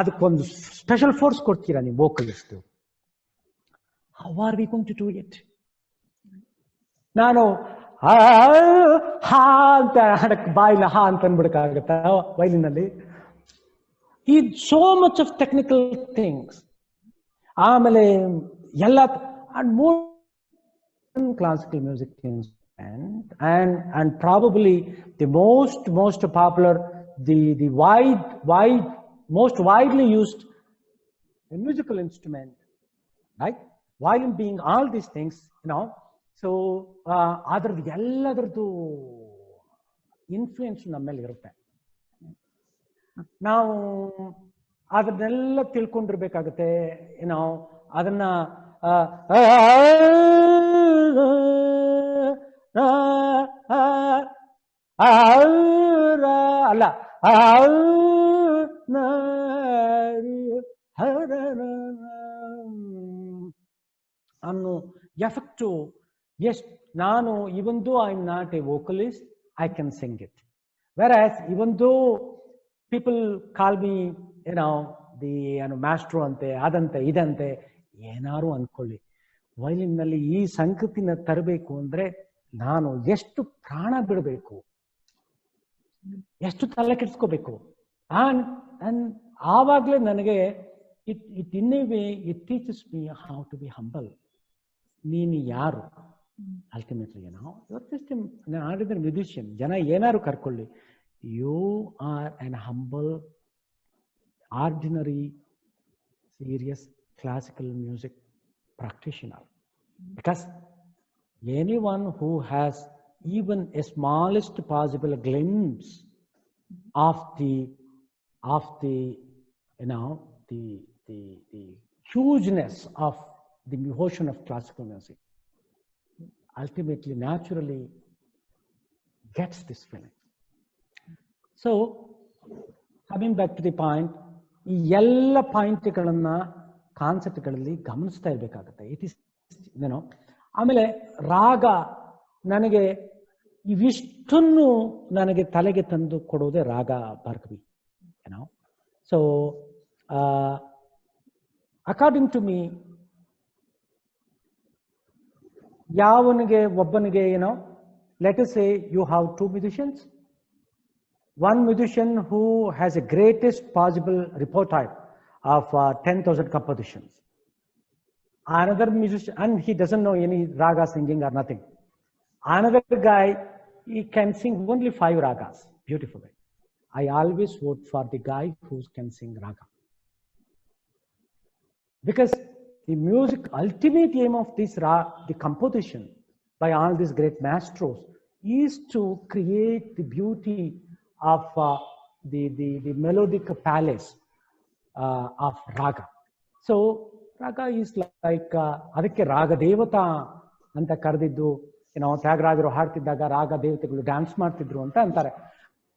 ಅದಕ್ಕೊಂದು ಸ್ಪೆಷಲ್ ಫೋರ್ಸ್ ಕೊಡ್ತೀರಾ ನೀವು vocalist. How are we going to do it? ನಾನು ಹಾ ಅಂತ ಹಾಡಕ್ ಬಾಯಿನ ಹಾ ಅಂತ ಅನ್ಬಿಡಕ್ಕಾಗತ್ತ ವೈಲಿನಲ್ಲಿ? so much of technical things. ಆಮೇಲೆ ಎಲ್ಲ and more classical music instrument, and probably the most popular, the most widely used musical instrument, right? Violin being all these things, so adradu elladradu influence ನಮ್ಮ ಮೇಲೆ ಇರುತ್ತೆ. ನಾವು ಅದನ್ನೆಲ್ಲ ತಿಳ್ಕೊಂಡಿರ್ಬೇಕಾಗುತ್ತೆ, ಅದನ್ನ ಅಲ್ಲ ಅನ್ನೋ ಎಫೆಕ್ಟು ಎಷ್ಟು ನಾನು, even though I'm not a vocalist, I can sing it. Whereas even though people call me, the maestro ante, adante, idante, ಏನಾರು ಅನ್ಕೊಳ್ಳಿ, ವಯಲಿನ್ನಲ್ಲಿ ಈ ಸಂಗತಿನ ತರಬೇಕು ಅಂದ್ರೆ ನಾನು ಎಷ್ಟು ಪ್ರಾಣ ಬಿಡಬೇಕು, ಎಷ್ಟು ತಲೆ ಕೆಡಿಸ್ಕೋಬೇಕು. ಆವಾಗಲೇ ನನಗೆ it in a way it teaches me how to be humble. ನೀನು ಯಾರು ಅಲ್ಟಿಮೇಟ್ಲಿ, ಯುವರ್ ಜಸ್ಟ್ ಆಡಿದ ಮ್ಯೂಸಿಷಿಯನ್. ಜನ ಏನಾರು ಕರ್ಕೊಳ್ಳಿ, you are an humble, ordinary, serious classical music practitioner. Because anyone who has even a smallest possible glimpse of the hugeness of the ocean of classical music ultimately naturally gets this feeling. So coming back to the point, ಈ ಎಲ್ಲ ಪಾಯಿಂಟ್ಗಳನ್ನ ಕಾನ್ಸೆಪ್ಟ್ಗಳಲ್ಲಿ ಗಮನಿಸ್ತಾ ಇರಬೇಕಾಗುತ್ತೆ. It is ಆಮೇಲೆ ರಾಗ ನನಗೆ ಇವಿಷ್ಟನ್ನು ನನಗೆ ತಲೆಗೆ ತಂದು ಕೊಡೋದೇ raga Bhargavi. So according to me, ಒಬ್ಬನಿಗೆ let us say you have two musicians, one musician who has a greatest possible repertoire of 10,000 compositions, another musician, and he doesn't know any raga singing or nothing. Another guy, he can sing only 5 ragas beautifully. I always vote for the guy who can sing raga, because the music, ultimate aim of this the composition by all these great maestros is to create the beauty of the melodic palace of raga. So raga is like ಅದಕ್ಕೆ ರಾಗ ದೇವತಾ ಅಂತ ಕರೆದಿದ್ದು. ತ್ಯಾಗರಾಜರು ಹಾಡ್ತಿದ್ದಾಗ ರಾಗ ದೇವತೆಗಳು dance ಮಾಡ್ತಿದ್ರು ಅಂತ ಅಂತಾರೆ.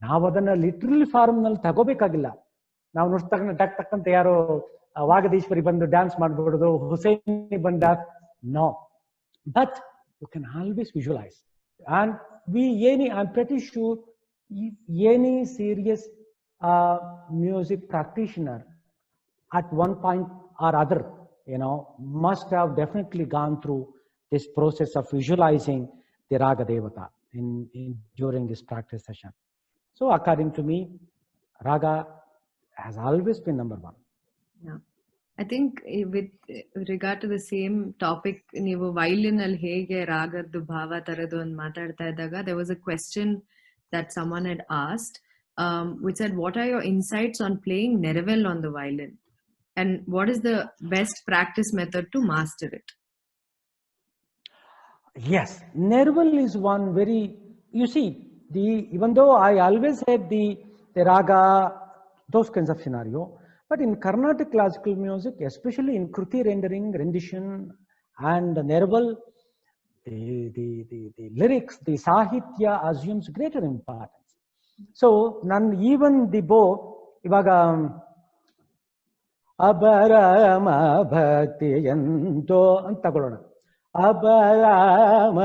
ನಾವು ಅದನ್ನ ಲಿಟ್ರಲ್ ಫಾರ್ಮ್ ನಲ್ಲಿ ತಗೋಬೇಕಾಗಿಲ್ಲ. ನಾವು ನುಡ್ಸ್ತಕ್ಕ ಟಕ್ ಟಕ್ ಅಂತ ಯಾರೋ ವಾಗದೀಶ್ವರಿ ಬಂದು ಡ್ಯಾನ್ಸ್ ಮಾಡ್ಬಿಡೋದು, ಹುಸೇನಿ ಬಂದ, no. But you can always visualise. And I'm pretty sure any serious music practitioner at one point or other, must have definitely gone through this process of visualizing the raga devata during this practice session. So according to me, raga has always been number one. Yeah, I think with regard to the same topic, ನೀವು violin ಅಲ್ಲಿ ಹೇಗೆ ರಾಗದ್ದು ಭಾವ ತರದು ಅಂತ ಮಾತಾಡ್ತಾ ಇದ್ದಾಗ, there was a question that someone had asked, which said, what are your insights on playing Nerevel on the violin, and what is the best practice method to master it? Yes, Nerevel is one very, you see, even though I always said the raga, those kinds of scenario, but in Carnatic classical music, especially in Kruti rendition and Nerevel, the lyrics, the sahitya assumes greater importance. So even the bow, ivaga ಅಬರಾಮ ಭಕ್ತಿ ಎಂತೋ ಅಂತ ತಗೊಳ್ಳೋಣ. ಅಬರಾಮ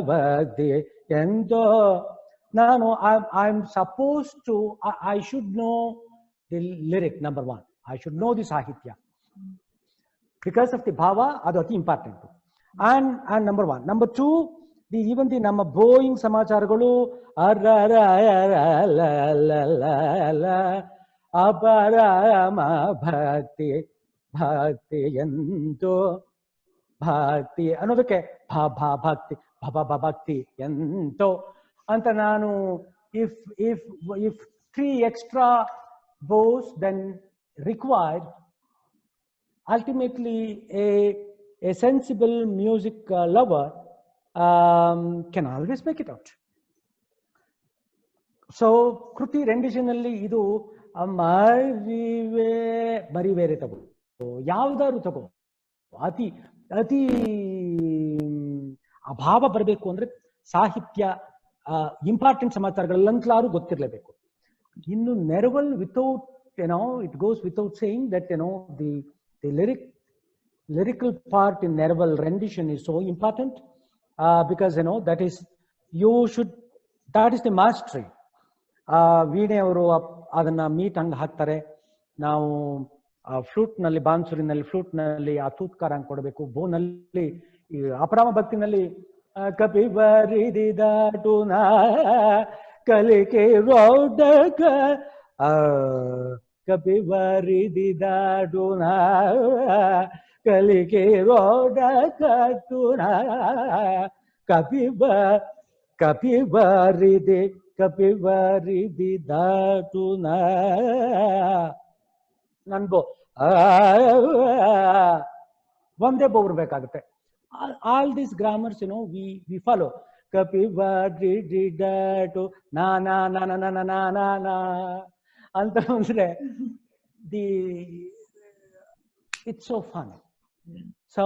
ಭಕ್ತಿ ಎಂತೋ, ನಾನು I am suppose to, I should know the lyric. Number 1, I should know the sahitya, because of the bhava, ಅದು ಅತಿ important. and number 1. Number 2, even the ನಮ್ಮ ಬೋಯಿಂಗ್ ಸಮಾಚಾರಗಳು ಅಪರಮ ಭಕ್ತಿ ಭಕ್ತಿ ಎಂತೋ ಭಕ್ತಿ ಅನ್ನೋದಕ್ಕೆ ಭಕ್ತಿ ಭಕ್ತಿ ಎಂತೋ ಅಂತ ನಾನು if 3 extra bows then required, ultimately a sensible music lover can always make it out. So Kruti rendition alli idu ಮರಿವೇರೆ ತಗೋ, ಯಾವ್ದಾದ್ರು ತಗೋ, ಅತಿ ಅಭಾವ ಬರಬೇಕು ಅಂದ್ರೆ ಸಾಹಿತ್ಯ ಇಂಪಾರ್ಟೆಂಟ್ ಸಮಾಚಾರಗಳಲ್ಲಂತಲಾರು ಗೊತ್ತಿರಲೇಬೇಕು. ಇನ್ನು neraval without it goes without saying that the lyrical part in Nerval rendition is so important because that is the mastery. ವೀಣೆ ಅವರು ಅದನ್ನ ಮೀಟ್ ಹಂಗೆ ಹಾಕ್ತಾರೆ, ನಾವು ಫ್ಲೂಟ್ ನಲ್ಲಿ ಬಾನ್ಸುರಿನಲ್ಲಿ ಫ್ಲೂಟ್ ನಲ್ಲಿ ಆ ತೂತ್ಕಾರ ಹಂಗೆ ಕೊಡಬೇಕು, ಬೋನಲ್ಲಿ ಈ ಅಪರಾಮ ಭಕ್ತಿನಲ್ಲಿ ಕಪಿ ಬರಿದಿದಾಟು ನಾ ಕಲಿಕೆ ರೋಡಕ ಕಪಿ ಬರಿದಿದಾಟು ನಾ ಕಲಿಕೆ ರೋಡಕ ಕಪಿ ಬರಿದೆ ಕಪಿವರಿದಿ ದಾಟುನ ನನ್ಗೋ ಒಂದೇ ಬೋರ್ಬೇಕಾಗುತ್ತೆ. All this grammars we follow. ಕಪಿವರಿದಿ ದಾಟು ನಾ ಅಂತ ಅಂದ್ರೆ it's so fun. So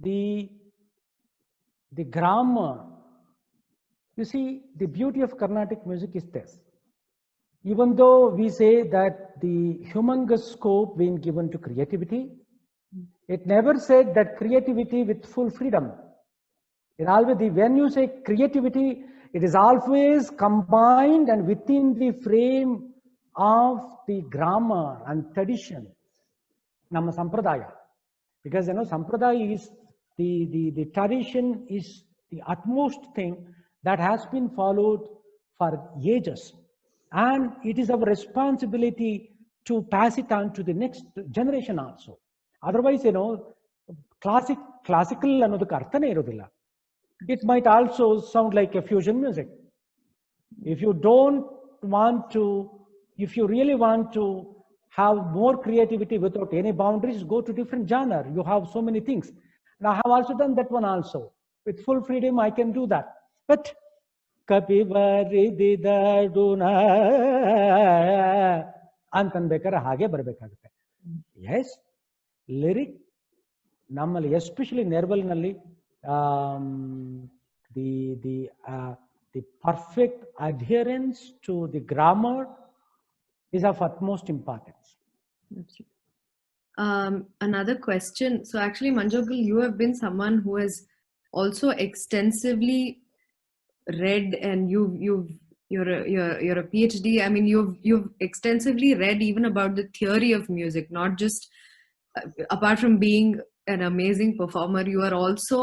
the grammar, you see, the beauty of Carnatic music is this. Even though we say that the humongous scope being given to creativity, it never said that creativity with full freedom. It always, when you say creativity, it is always combined and within the frame of the grammar and tradition, Nama Sampradaya. Because Sampradaya is the tradition is the utmost thing that has been followed for ages, and it is our responsibility to pass it on to the next generation also. Otherwise, classical ಅನ್ನೋದಕ್ಕೆ ಅರ್ಥನೇ ಇರೋದಿಲ್ಲ. It might also sound like a fusion music. If you really want to have more creativity without any boundaries, go to different genre. You have so many things. And I have also done that one also. With full freedom, I can do that. But ಕಪಿವರಿದಿದಾಡುನ ಅಂತನ್ಬೇಕಾದ್ರೆ ಹಾಗೆ ಬರಬೇಕಾಗುತ್ತೆ. S, lyric ನಮ್ಮಲ್ಲಿ especially ನೆರ್ವಲ್ನಲ್ಲಿ the perfect adherence to the grammar is of utmost importance. Another question. So actually, Manju, you have been someone who has also extensively read, and you're a PhD. I mean, you've extensively read even about the theory of music, not just apart from being an amazing performer, you are also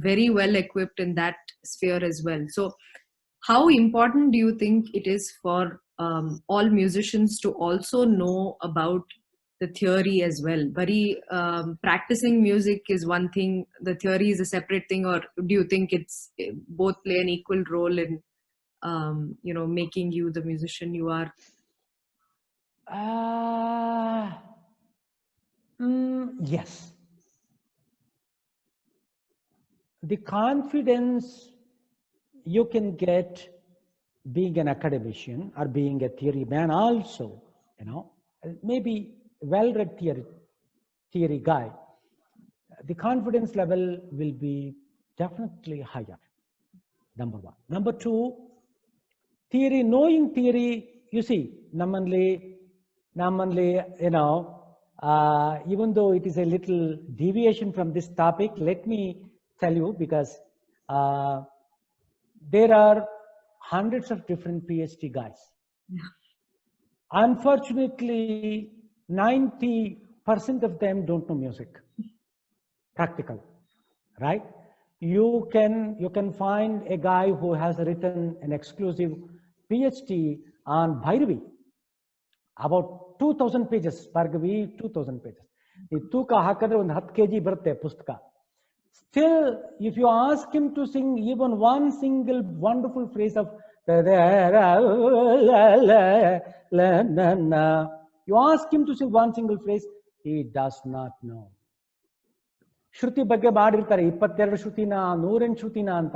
very well equipped in that sphere as well. So how important do you think it is for all musicians to also know about the theory as well? Bari practicing music is one thing, the theory is a separate thing, or do you think it's both play an equal role in making you the musician you are? Yes. The confidence you can get being an academician or being a theory man also, maybe well-read theory guy, the confidence level will be definitely higher. Number one. Number two, theory, knowing theory, you see, Namanli, even though it is a little deviation from this topic, let me tell you, because there are hundreds of different PhD guys. Yeah. Unfortunately, 90% of them don't know music, practical, right? You can find a guy who has written an exclusive PhD on Bhairavi, about 2000 pages, Bhargavi, 2000 pages. ಈ ತೂಕ ಹಾಕಿದ್ರೆ ಒಂದು 10 kg ಬರುತ್ತೆ ಪುಸ್ತಕ. Still, if you ask him to sing even one single wonderful phrase of you ask him to sing one single phrase, he does not know. ಶ್ರುತಿ ಬಗ್ಗೆ ಮಾಡಿರ್ತಾರೆ 22 ಶ್ರುತಿನ 108 ಶ್ರುತಿನ ಅಂತ.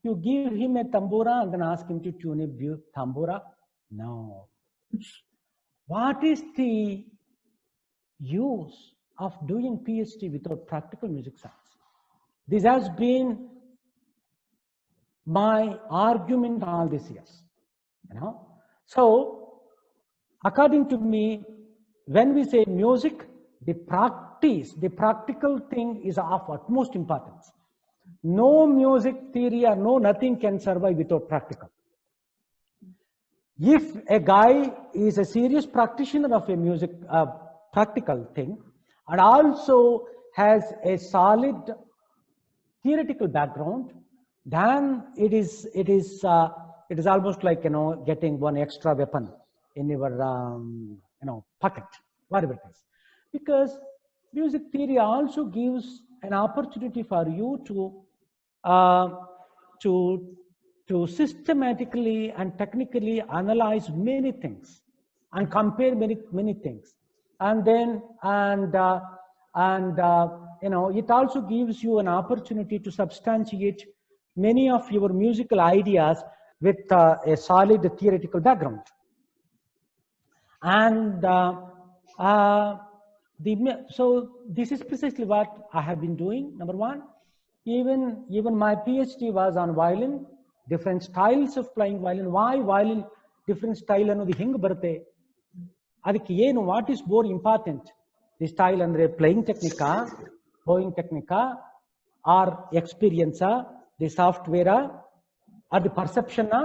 You give him a tambura and then ask him to tune a tambura? No. What is the use of doing PhD without practical music science? This has been my argument all these years, you know. So, according to me, when we say music, the practical thing is of utmost importance. No music theory or no nothing can survive without practical. If a guy is a serious practitioner of a music practical thing and also has a solid theoretical background, then it is almost like, you know, getting one extra weapon in your pocket, whatever it is. Because music theory also gives an opportunity for you to systematically and technically analyze many things and compare many things, and then it also gives you an opportunity to substantiate many of your musical ideas with a solid theoretical background. And so this is precisely what I have been doing. Number one, even my PhD was on violin, different styles of playing violin. Why violin different style ಅನ್ನೋದು ಹೆಂಗೆ ಬರುತ್ತೆ, ಅದಕ್ಕೆ ಏನು, what is more important, the style ಅಂದ್ರೆ playing ಟೆಕ್ನಿಕಾ, bowing ಟೆಕ್ನಿಕಾ, or ಎಕ್ಸ್ಪೀರಿಯನ್ಸಾ, the ಸಾಫ್ಟ್ವೇರಾ, ಆರ್ ದಿ ಪರ್ಸೆಪ್ಷನ್ನಾ?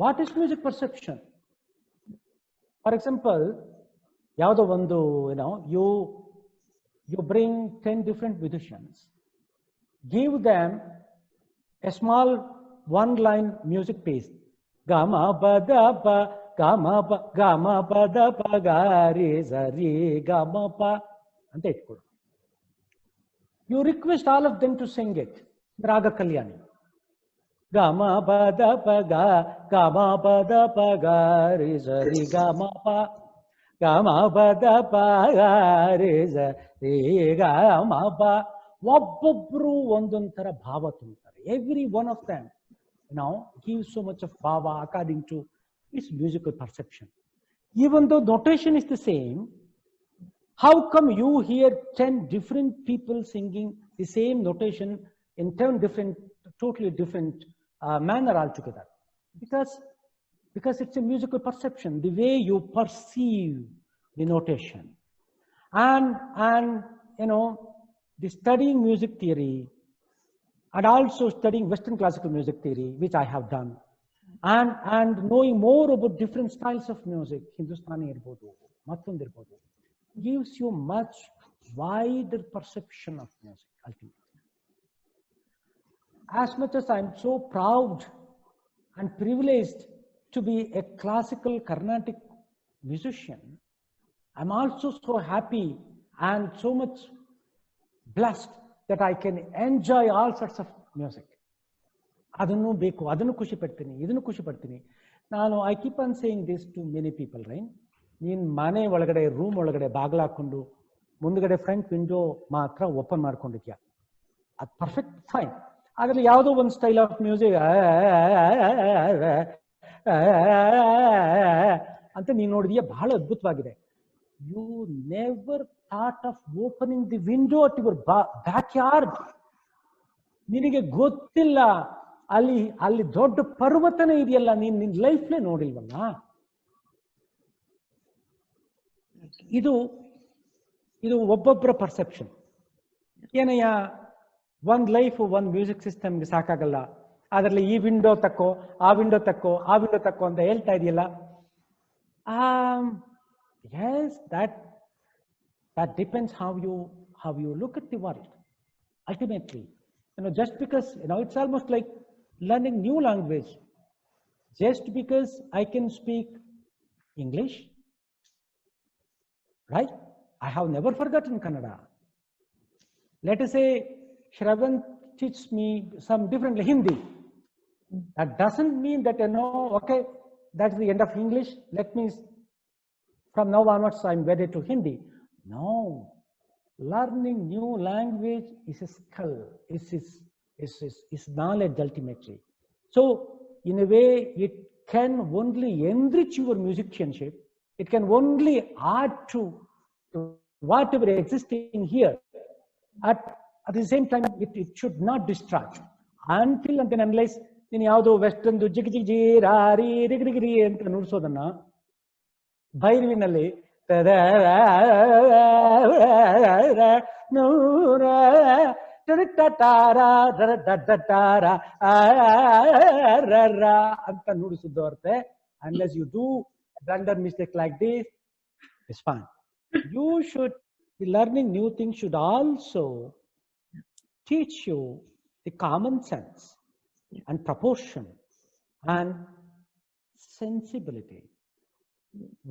What is music perception? For example, ಯಾವುದೋ ಒಂದು you bring 10 different musicians, give them a small one-line music piece, gama pada pa gama pa gama pada pa ga re za re gama pa ante itkodu. You request all of them to sing it, Raga Kalyani, gama pada pa ga re za re gama pa gama pada pa ga re za re gama pa. ಒಬ್ಬೊಬ್ರು ಒಂದೊಂದು ತರ ಭಾವ ತುಂಬುತ್ತಾರೆ. Every one of them gives so much of bhava according to its musical perception. Even though notation is the same, how come you hear 10 different people singing the same notation in 10 different, totally different manner altogether? Because it's a musical perception, the way you perceive the notation. And the studying music theory and also studying Western classical music theory, which I have done, and knowing more about different styles of music, Hindustani irbodu, mattond irbodu, gives you much wider perception of music ultimately. As much as I'm so proud and privileged to be a classical Carnatic musician, I'm also so happy and so much blessed that I can enjoy all sorts of music. ಅದನ್ನು ಬೇಕು, ಅದನ್ನು ಖುಷಿ ಪಡ್ತೀನಿ, ಇದನ್ನು ಖುಷಿ ಪಡ್ತೀನಿ ನಾನು. I keep on saying this to many people, right? ನೀನು ಮನೆ ಒಳಗಡೆ, ರೂಮ್ ಒಳಗಡೆ ಬಾಗಿಲು ಹಾಕೊಂಡು ಮುಂದ್ಗಡೆ ಫ್ರಂಟ್ ವಿಂಡೋ ಮಾತ್ರ ಓಪನ್ ಮಾಡ್ಕೊಂಡಿದ್ಯಾ, ಅದು ಪರ್ಫೆಕ್ಟ್ ಫೈನ್. ಅದರಲ್ಲಿ ಯಾವುದೋ ಒಂದು ಸ್ಟೈಲ್ ಆಫ್ ಮ್ಯೂಸಿಕ್ ಅಂತ ನೀನು ನೋಡಿದ್ಯಾ, ಬಹಳ ಅದ್ಭುತವಾಗಿದೆ. You never thought of opening the window at your backyard. ನಿನಗೆ ಗೊತ್ತಿಲ್ಲ, ಅಲ್ಲಿ ದೊಡ್ಡ ಪರ್ವತನೇ ಇದೆಯಲ್ಲ, ನಿನ್ನ ಲೈಫ್ಲೇ ನೋಡಿಲ್ವಲ್ಲ. ಇದು ಒಬ್ಬೊಬ್ಬರ ಪರ್ಸೆಪ್ಷನ್. ಏನಯ್ಯ, ಒಂದ್ ಲೈಫ್ ಒಂದ್ ಮ್ಯೂಸಿಕ್ ಸಿಸ್ಟಮ್ಗೆ ಸಾಕಾಗಲ್ಲ, ಅದರಲ್ಲಿ ಈ ವಿಂಡೋ ತಕ್ಕೋ, ಆ ವಿಂಡೋ ತಕ್ಕೋ, ಆ ವಿಂಡೋ ತಕ್ಕೋ ಅಂತ ಹೇಳ್ತಾ ಇದೆಯಲ್ಲ. Yes, that depends how you look at the world. Ultimately, just because it's almost like learning new language. Just because I can speak English, right? I have never forgotten Kannada. Let us say Shravan teaches me some different Hindi. That doesn't mean that, okay, that's the end of English. Let me, from now onwards, I'm wedded to Hindi. No. Learning new language is a skill, is knowledge ultimately. So, in a way, it can only enrich your musicianship. It can only add to whatever existing here. At the same time, it should not distract. Until and then unless in yaudo western do jig jig ji rari rig rig ri anta ನುಡಿಸೋದನ್ನ ಭೈರವಿನಲ್ಲಿ ಅಂತ ನುಡಿಸಿದ್ದು ಹೊರತೆ, unless you do a blunder mistake like this, it's fine. You should, the learning new things should also teach you the common sense and proportion and sensibility.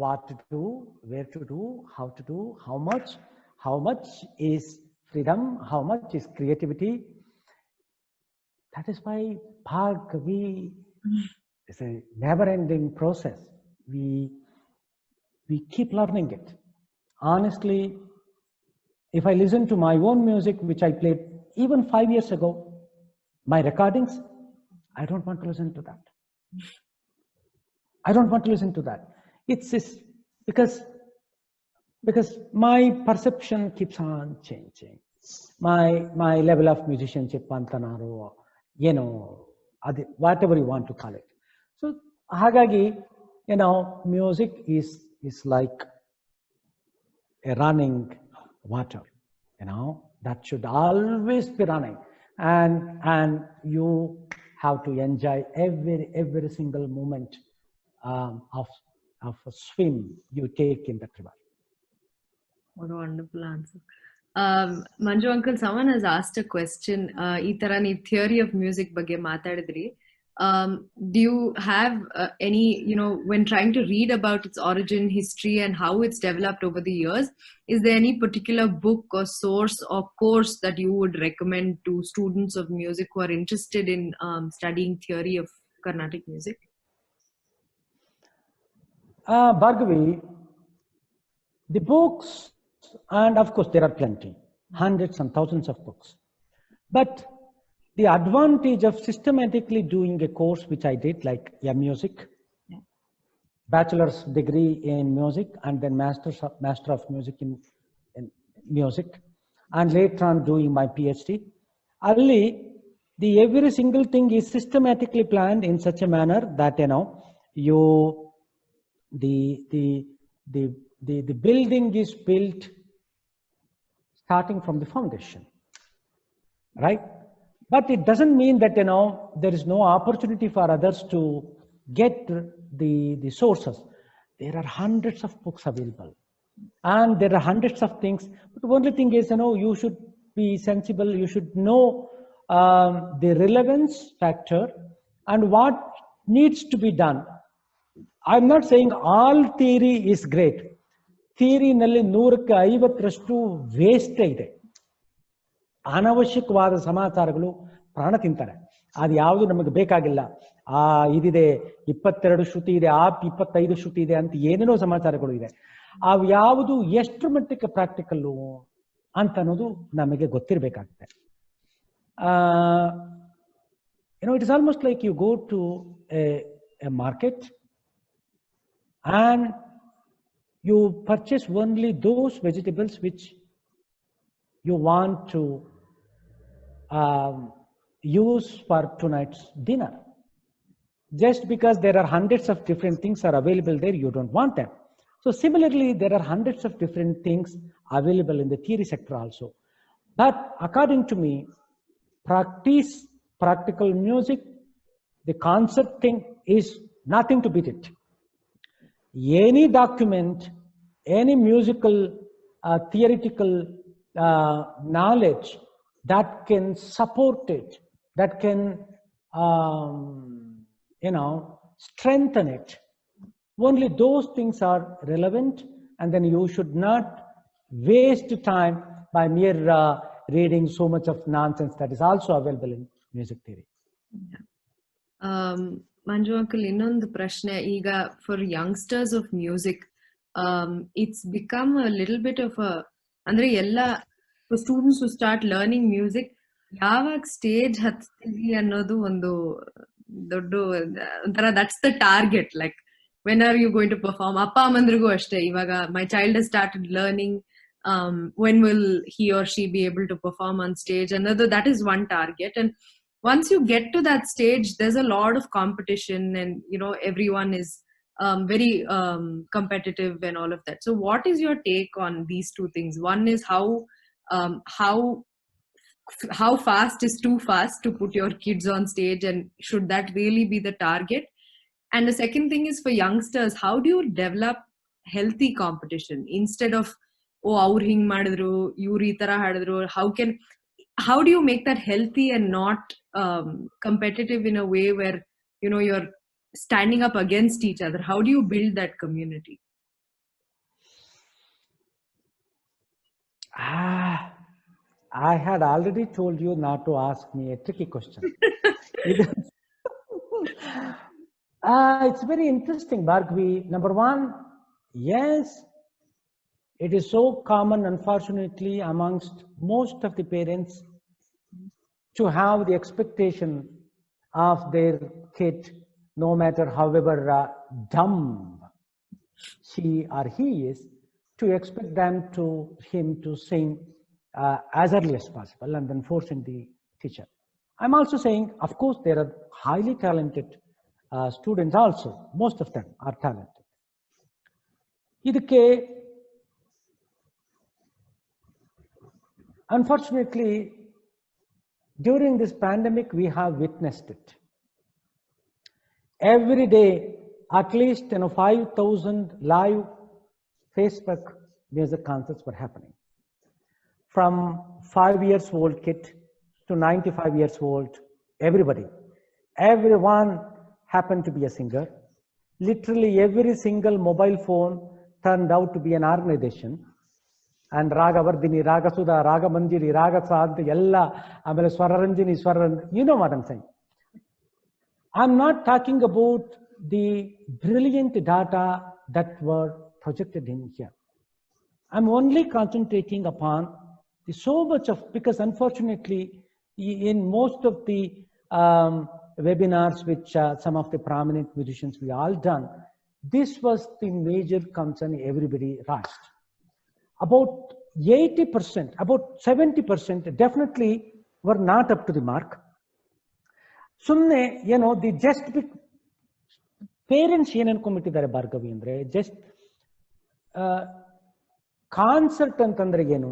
What to do, where to do, how to do, how much is freedom, how much is creativity. That is why Bhargavi is a never-ending process. We keep learning it. Honestly, if I listen to my own music, which I played even 5 years ago, my recordings, I don't want to listen to that. I don't want to listen to that. It's because my perception keeps on changing. My level of musicianship, pantanaro, whatever you want to call it. So, hagagi, music is like a running water, that should always be running, and you have to enjoy every single moment of a swim you take in that river. What a wonderful answer. Manju uncle, someone has asked a question. Ee tara nee theory of music ಬಗ್ಗೆ ಮಾತಾಡಿದ್ರಿ. Do you have any, when trying to read about its origin, history, and how it's developed over the years, is there any particular book or source or course that you would recommend to students of music who are interested in studying theory of Carnatic music? Bhargavi, the books, and of course there are plenty, hundreds and thousands of books. But the advantage of systematically doing a course, which I did, like music, bachelor's degree in music, and then master of music in music, and later on doing my PhD. Only every single thing is systematically planned in such a manner that the building is built starting from the foundation, right? But it doesn't mean that there is no opportunity for others to get the sources. There are hundreds of books available, and there are hundreds of things. But the only thing is, you should be sensible. You should know the relevance factor and what needs to be done. I'm not saying all theory is great. Theory nalli 100ಕ್ಕೆ 50ರಷ್ಟು waste ಇದೆ. ಅನವಶ್ಯಕವಾದ ಸಮಾಚಾರಗಳು ಪ್ರಾಣ ತಿಂತಾರೆ. ಅದು ಯಾವುದು ನಮಗೆ ಬೇಕಾಗಿಲ್ಲ. ಇದಿದೆ 22 ಶ್ರುತಿ ಇದೆ, 25 ಶ್ರುತಿ ಇದೆ ಅಂತ ಏನೇನೋ ಸಮಾಚಾರಗಳು ಇದೆ. ಅವು ಯಾವುದು ಎಷ್ಟು ಮಟ್ಟಕ್ಕೆ ಪ್ರಾಕ್ಟಿಕಲ್ಲು ಅಂತ ಅನ್ನೋದು ನಮಗೆ ಗೊತ್ತಿರಬೇಕಾಗುತ್ತೆ. It is almost like you go to a market and you purchase only those vegetables which you want to use for tonight's dinner. Just because there are hundreds of different things are available there, you don't want them. So similarly, there are hundreds of different things available in the theory sector also. But according to me, practice practical music, the concept thing is nothing to beat it. Any document, any musical, theoretical knowledge that can support it, that can, strengthen it. Only those things are relevant, and then you should not waste time by mere reading so much of nonsense that is also available in music theory. Manju uncle, ಇನ್ನೊಂದು ಪ್ರಶ್ನೆ ಈಗ for youngsters of music, it's become a little bit of a, ಅಂದ್ರೆ ಎಲ್ಲ for students who start learning music, ಯಾವಾಗ stage ಹತ್ತೀವಿ ಅನ್ನೋದು ಒಂದು ದೊಡ್ಡ ಒಂಥರ, that's the target, like when are you going to perform? ಅಪ್ಪ ಅಮ್ಮಂದ್ರಿಗೂ ಅಷ್ಟೇ, ಇವಾಗ my child has started learning, when will he or she be able to perform on stage? Another, that is one target. And once you get to that stage, there's a lot of competition, and you know, everyone is very competitive and all of that. So what is your take on these two things? One is how fast is too fast to put your kids on stage, and should that really be the target? And the second thing is for youngsters, how do you develop healthy competition instead of, oh, ಅವ್ರು ಹಿಂಗ್ ಮಾಡಿದ್ರು, ಇವ್ರು ಈ ತರ ಹಾಡಿದ್ರು? How do you make that healthy and not competitive in a way where, you know, you're standing up against each other? How do you build that community? I had already told you not to ask me a tricky question. It's very interesting, Bhargavi. Number one, yes, it is so common, unfortunately, amongst most of the parents to have the expectation of their kid, no matter however dumb she or he is, to expect him to sing as early as possible and then forcing the teacher. I'm also saying, of course, there are highly talented students also. Most of them are talented. Idakke, unfortunately, during this pandemic, we have witnessed it. Every day, at least 5,000 live Facebook music concerts were happening. From 5 years old kid to 95 years old, everyone happened to be a singer. Literally every single mobile phone turned out to be an organization. And Raga Vardhini, Raga Sudha, Raga Manjiri, Raga Sadh, Yella, Amala Swararanjini, you know what I'm saying. I'm not talking about the brilliant data that were projected in here. I'm only concentrating upon the so much of, because unfortunately, in most of the webinars which some of the prominent musicians we all done, this was the major concern everybody raised. About 80%, about 70% definitely were not up to the mark. Sumne, you know, the just parents ಏನು ಅನ್ಕೊಂಡ್ಬಿಟ್ಟಿದ್ದಾರೆ ಭಾರ್ಗವಿ ಅಂದ್ರೆ, just concert ಅಂತಂದ್ರೆ ಏನು,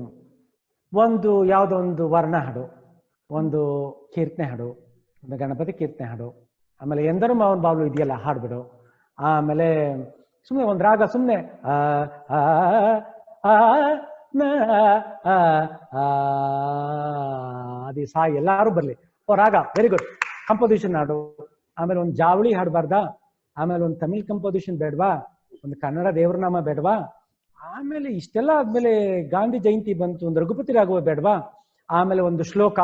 ಒಂದು ಯಾವುದೋ ಒಂದು ವರ್ಣ ಹಾಡು, ಒಂದು ಕೀರ್ತನೆ ಹಾಡು, ಒಂದು ಗಣಪತಿ ಕೀರ್ತನೆ ಹಾಡು, ಆಮೇಲೆ ಎಂದರು ಮಾವನ ಬಾಬ್ಲು ಇದೆಯಲ್ಲ ಹಾಡ್ಬಿಡು, ಆಮೇಲೆ ಸುಮ್ಮನೆ ಒಂದು ರಾಗ, ಸುಮ್ಮನೆ ಅದೇ ಸಾ ಎಲ್ಲಾರು ಬರ್ಲಿ, ಓ ರಾಗ ವೆರಿ ಗುಡ್, ಕಂಪೋಸಿಷನ್ ಹಾಡು, ಆಮೇಲೆ ಒಂದು ಜಾವಳಿ ಹಾಡಬಾರ್ದಾ, ಆಮೇಲೆ ಒಂದು ತಮಿಳ್ ಕಂಪೋಸಿಷನ್ ಬೇಡವಾ, ಒಂದು ಕನ್ನಡ ದೇವ್ರನಾಮ ಬೇಡವಾ, ಆಮೇಲೆ ಇಷ್ಟೆಲ್ಲ ಆದ್ಮೇಲೆ ಗಾಂಧಿ ಜಯಂತಿ ಬಂತು, ಒಂದು ರಘುಪತಿ ರಾಘವ ಬೇಡವಾ, ಆಮೇಲೆ ಒಂದು ಶ್ಲೋಕ.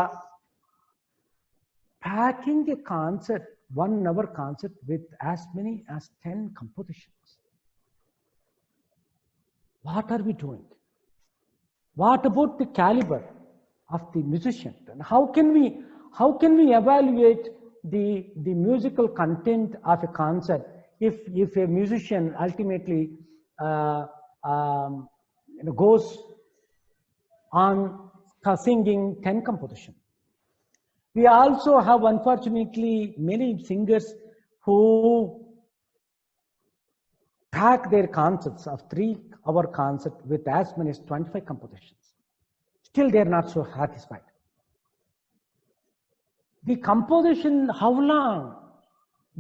Packing a concert, 1 hour concert with as many as 10 compositions. What are we doing? What about the caliber of the musician? And how can we evaluate the musical content of a concert if a musician ultimately goes on singing 10 compositions? We also have, unfortunately, many singers who pack their concerts of 3-hour concert with as many as 25 compositions. Still, they are not so satisfied. The composition, how long?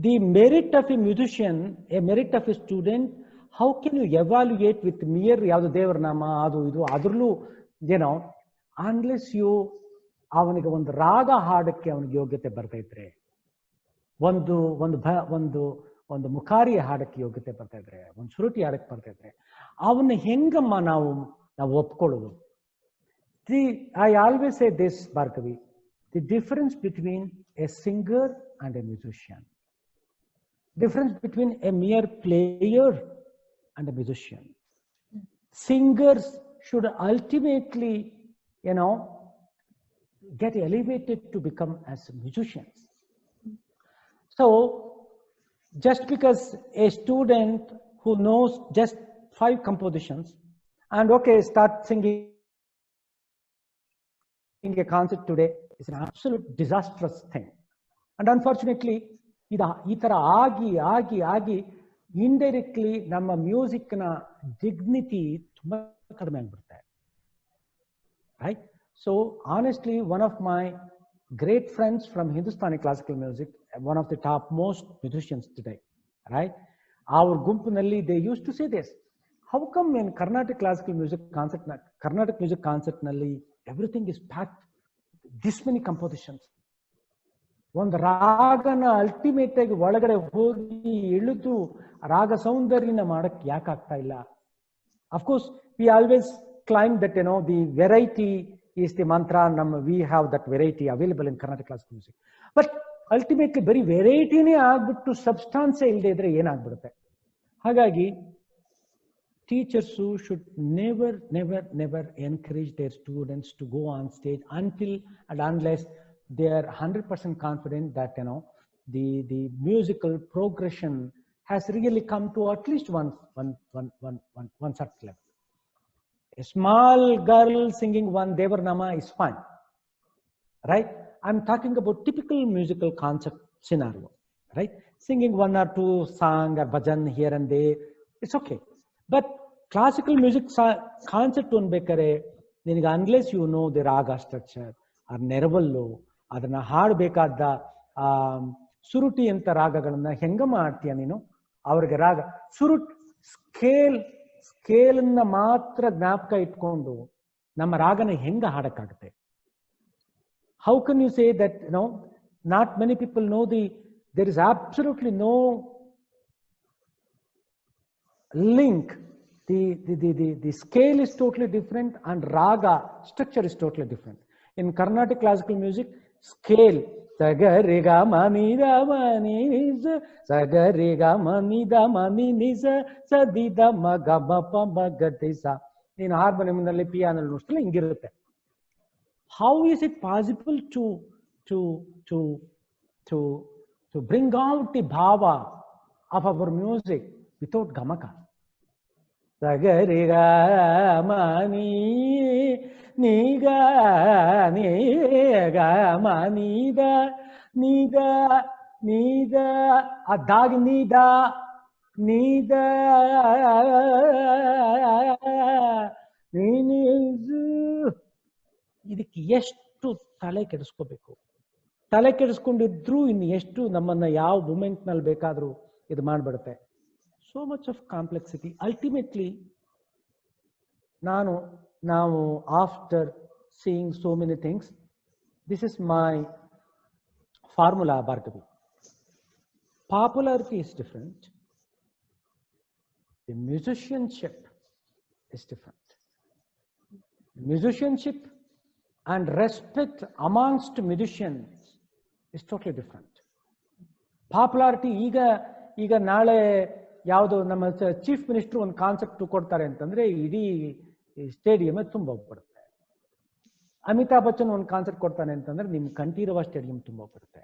The merit of a musician, a merit of a student, how can you evaluate with mere yadu devarnama, adu idu, adrlu, you know, unless you ಅವನಿಗೆ ಒಂದು ರಾಗ ಹಾಡಕ್ಕೆ ಅವನಿಗೆ ಯೋಗ್ಯತೆ ಬರ್ತಾ ಇದ್ರೆ, ಒಂದು ಮುಖಾರಿ ಹಾಡಕ್ಕೆ ಯೋಗ್ಯತೆ ಬರ್ತಾ ಇದ್ರೆ, ಒಂದು ಶ್ರುತಿ ಹಾಡಕ್ಕೆ ಬರ್ತಾ ಇದ್ರೆ, ಅವನ್ನ ಹೆಂಗಮ್ಮ ನಾವು ನಾವು ಒಪ್ಕೊಳ್ಳೋದು. I always say this, Bhargavi, the difference between a singer and a musician, difference between a mere player and a musician. Singers should ultimately, get elevated to become as musicians. So just because a student who knows just 5 compositions and okay, start singing a concert today is an absolute disastrous thing. And unfortunately, ಈ ತರ ಆಗಿ indirectly ನಮ್ಮ ಮ್ಯೂಸಿಕ್ನ dignity ತುಂಬಾ ಕಡಿಮೆ ಆಗ್ಬಿಡುತ್ತೆ. Right? So honestly, one of my great friends from Hindustani classical music, one of the top most musicians today, right? Our gumpinalli, they used to say this: how come in Carnatic classical music concert nalli everything is packed, this many compositions? ಒಂದು ರಾಗನ ultimate ಆಗಿ ಒಳಗಡೆ ಹೋಗಿ ಇಳಿದು ರಾಗ ಸೌಂದರ್ಯನ ಮಾಡಕ್ಕೆ ಯಾಕೆ ಆಗ್ತಾ ಇಲ್ಲ? Of course we always claim that the variety is the mantra. We have that variety available in Carnatic classical music. But ultimately, very variety ne aagbiಟ್ಟು substance illde idre ಏನು ಆಗ್ಬಿಡುತ್ತೆ. ಹಾಗಾಗಿ teachers should never encourage their students to go on stage until and unless they are 100% confident that the musical progression has really come to at least one certain level. A small girl singing one Devarnama is fine, right? I'm talking about typical musical concept scenario, right? Singing 1 or 2 song or bhajan here and there, it's okay. But classical music concept one bekare, unless you know the raga structure or nervallo, adana ಹಾಡಬೇಕಾದ ಸುರುಟಿ ಅಂತ ರಾಗಗಳನ್ನ ಹೆಂಗ ಮಾಡ್ತೀಯ ನೀನು? ಅವ್ರಿಗೆ ರಾಗ ಸುರುಟ್ ಸ್ಕೇಲನ್ನ ಮಾತ್ರ ಜ್ಞಾಪಕ ಇಟ್ಕೊಂಡು ನಮ್ಮ ರಾಗನ ಹೆಂಗ ಹಾಡಕ್ಕಾಗುತ್ತೆ? How can you say that not many people know there is absolutely no link. The scale is totally different and raga structure is totally different. In Carnatic classical music, scale saga re ga ma ni da ma ni sa saga re ga ma ni da ma ni sa sa di da ma ga ma pa ma ga de sa. In harmonium nalli piano nalli nostale hingirutte. How is it possible to bring out the bhava of our music without gamaka? Saga re ga ma ni ga ni ga ma ni da adag ni da ni ಇದಕ್ಕೆ ಎಷ್ಟು ತಲೆ ಕೆಡಿಸ್ಕೋಬೇಕು? ತಲೆ ಕೆಡಿಸ್ಕೊಂಡಿದ್ರು ಇನ್ನು ಎಷ್ಟು ನಮ್ಮನ್ನ ಯಾವ moment ನಲ್ಲಿ ಬೇಕಾದ್ರೂ ಇದು ಮಾಡ್ಬಿಡುತ್ತೆ. So much of complexity. Ultimately, now after seeing so many things, this is my formula, Bhargavi. Popularity is different. The musicianship is different. Musicianship and respect amongst musicians is totally different. Popularity, ಈಗ ನಾಳೆ ಯಾವುದು ನಮ್ಮ chief minister ಒಂದು concept ಕೊಡ್ತಾರೆ ಅಂತಂದ್ರೆ ಇಡೀ stadium ತುಂಬ ಹೋಗ್ಬಿಡುತ್ತೆ. ಅಮಿತಾಬ್ ಬಚ್ಚನ್ ಒಂದು ಕಾನ್ಸೆಪ್ಟ್ ಕೊಡ್ತಾನೆ ಅಂತಂದ್ರೆ ನಿಮ್ ಕಂಠೀರವ ಸ್ಟೇಡಿಯಂ ತುಂಬ ಹೋಗ್ಬಿಡುತ್ತೆ.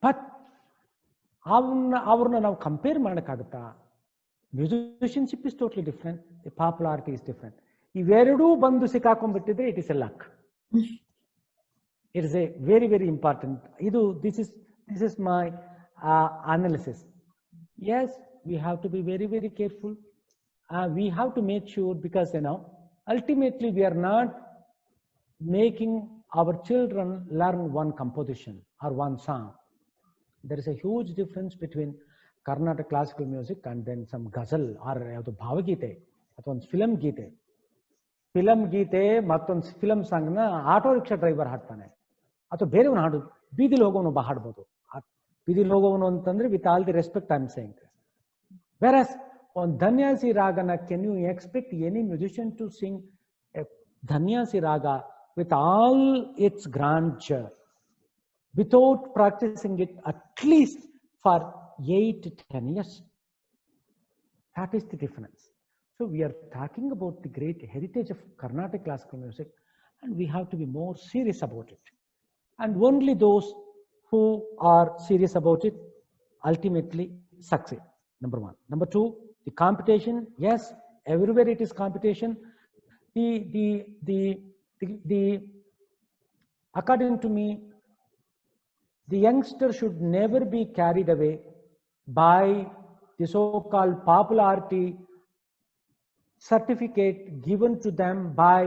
ಬಟ್ ಅವ್ರನ್ನ ನಾವು ಕಂಪೇರ್ ಮಾಡಕ್ಕಾಗುತ್ತಾ? Musicianship is totally different, the popularity is different. ಇವೆರಡೂ ಬಂದು ಸಿಕ್ಕಾಕೊಂಡ್ಬಿಟ್ಟಿದ್ರೆ it is a luck. It is a very important. This is my analysis. Yes, we have to be very careful. We have to make sure, because ultimately we are not making our children learn one composition or one song. There is a huge difference between Carnatic classical music and then some ghazal or bhavagite ಅಥವಾ ಒಂದು film ಗೀತೆ ಮತ್ತೊಂದು film song ನ auto rickshaw driver ಹಾಡ್ತಾನೆ, ಅಥವಾ ಬೇರೆಯವನು ಹಾಡು, ಬೀದಿಲಿ ಹೋಗೋನು ಒಬ್ಬ ಹಾಡ್ಬೋದು. ಬೀದಿಲಿ ಹೋಗೋವನು ಅಂತಂದ್ರೆ with all the respect I am saying. Virus on Dhanyasi Ragana, can you expect any musician to sing a Dhanyasi Raga with all its grandeur without practicing it at least for 8 to 10 years? That is the difference. So we are talking about the great heritage of Carnatic classical music, and we have to be more serious about it. And only those who are serious about it ultimately succeed. Number one. Number two, the competition. Yes, everywhere it is competition. According to me, the youngster should never be carried away by the so-called popularity certificate given to them by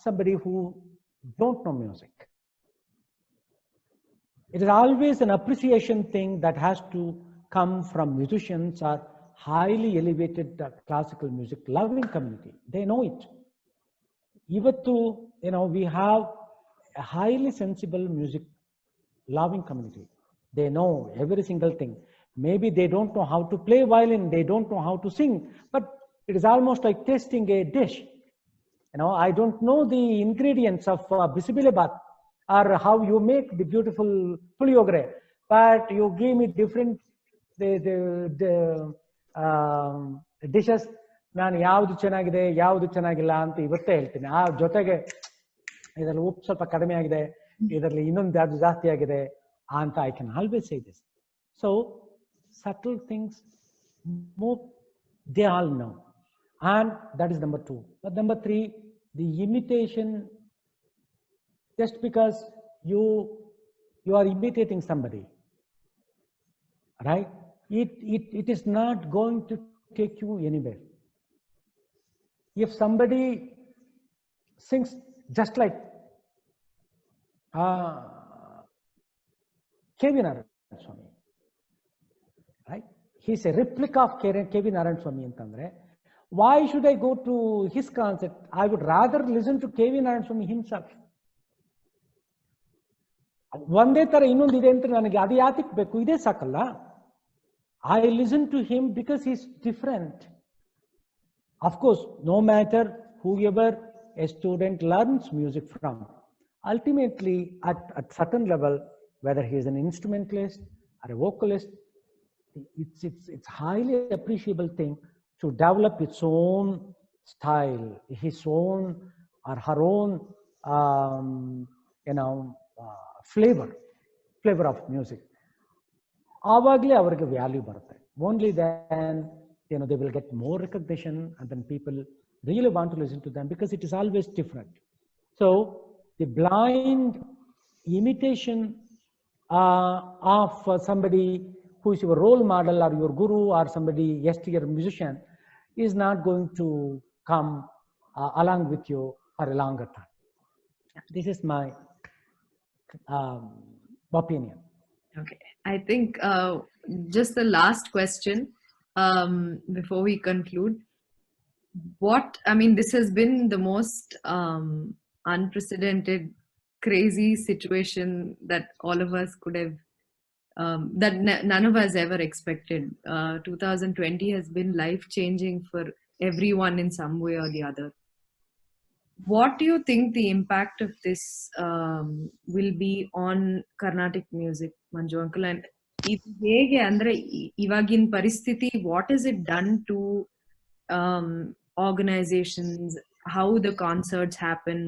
somebody who don't know music. It is always an appreciation thing that has to come from musicians or highly elevated classical music loving community. They know it. Even though, we have a highly sensible music loving community. They know every single thing. Maybe they don't know how to play violin, they don't know how to sing, but it is almost like tasting a dish. I don't know the ingredients of bisibelebath or how you make the beautiful puliyogre, but you give me different dishes. ನಾನು ಯಾವುದು ಚೆನ್ನಾಗಿದೆ ಯಾವುದು ಚೆನ್ನಾಗಿಲ್ಲ ಅಂತ ಇವತ್ತೇ ಹೇಳ್ತೀನಿ. ಆ ಜೊತೆಗೆ ಇದರಲ್ಲಿ ಉಪ್ಪು ಸ್ವಲ್ಪ ಕಡಿಮೆ ಆಗಿದೆ, ಇದರಲ್ಲಿ ಇನ್ನೊಂದು ಯಾವುದು ಜಾಸ್ತಿ ಆಗಿದೆ ಅಂತ I can always say this. So subtle things, they all know, and that is number two. But number three, the imitation. Just because you are imitating somebody, right? It is not going to take you anywhere. If somebody sings just like K.V. Narayan Swami, right? He's a replica of K.V. Narayan Swami antandre, why should I go to his concert? I would rather listen to K.V. Narayan Swami himself. ಒಂದೇ ತರ ಇನ್ನೊಂದು ಇದೆ ಅಂತ ನನಗೆ ಅದು ಯಾತಕ್ಕೆ ಬೇಕು? ಇದೇ ಸಾಕಲ್ಲ. I listen to him because he's different. Of course, no matter whoever a student learns music from, ultimately at certain level, whether he is an instrumentalist or a vocalist, it's highly appreciable thing to develop its own style, his own or her own flavor of music. ಆವಾಗಲೇ ಅವರಿಗೆ value ಬರುತ್ತೆ. Only then they will get more recognition, and then people really want to listen to them because it is always different. So the blind imitation of somebody who is your role model or your guru or somebody yesteryear musician is not going to come along with you for a longer time. This is my opinion. Okay, I think just the last question before we conclude. This has been the most unprecedented, crazy situation that all of us could have, that none of us ever expected. 2020 has been life-changing for everyone in some way or the other. What do you think the impact of this will be on Carnatic music, Manju uncle? And hege andre ivagin paristhiti, what has it done to organizations, how the concerts happen,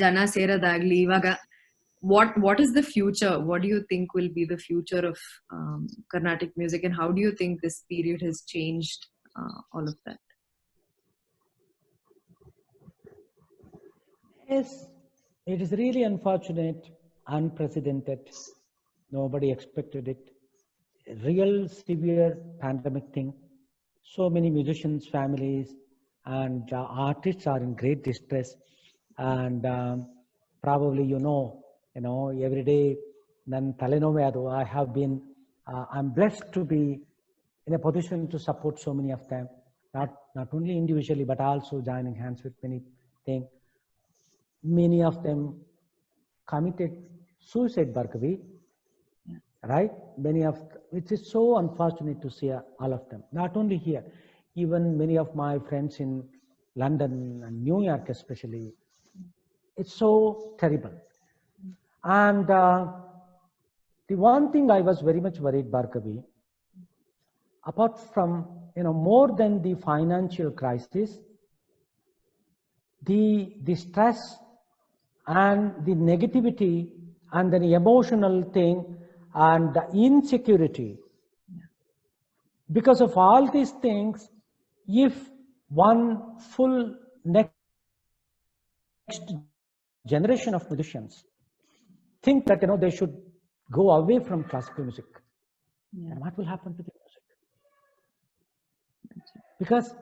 jana seradagli ivaga, what is the future? What do you think will be the future of Carnatic music, and how do you think this period has changed all of that? Yes, it is really unfortunate, unprecedented. Nobody expected it. A real severe pandemic thing. So many musicians, families, and artists are in great distress. And probably every day, I have been. I'm blessed to be in a position to support so many of them, not only individually but also joining hands with many things. Many of them committed suicide, Bhargavi, right? Which is so unfortunate to see all of them. Not only here, even many of my friends in London and New York especially. It's so terrible. And the one thing I was very much worried, Bhargavi, apart from, more than the financial crisis, the stress and the negativity and the emotional thing and the insecurity. Because of all these things, if one full next generation of musicians think that they should go away from classical music, and what will happen to the music? Because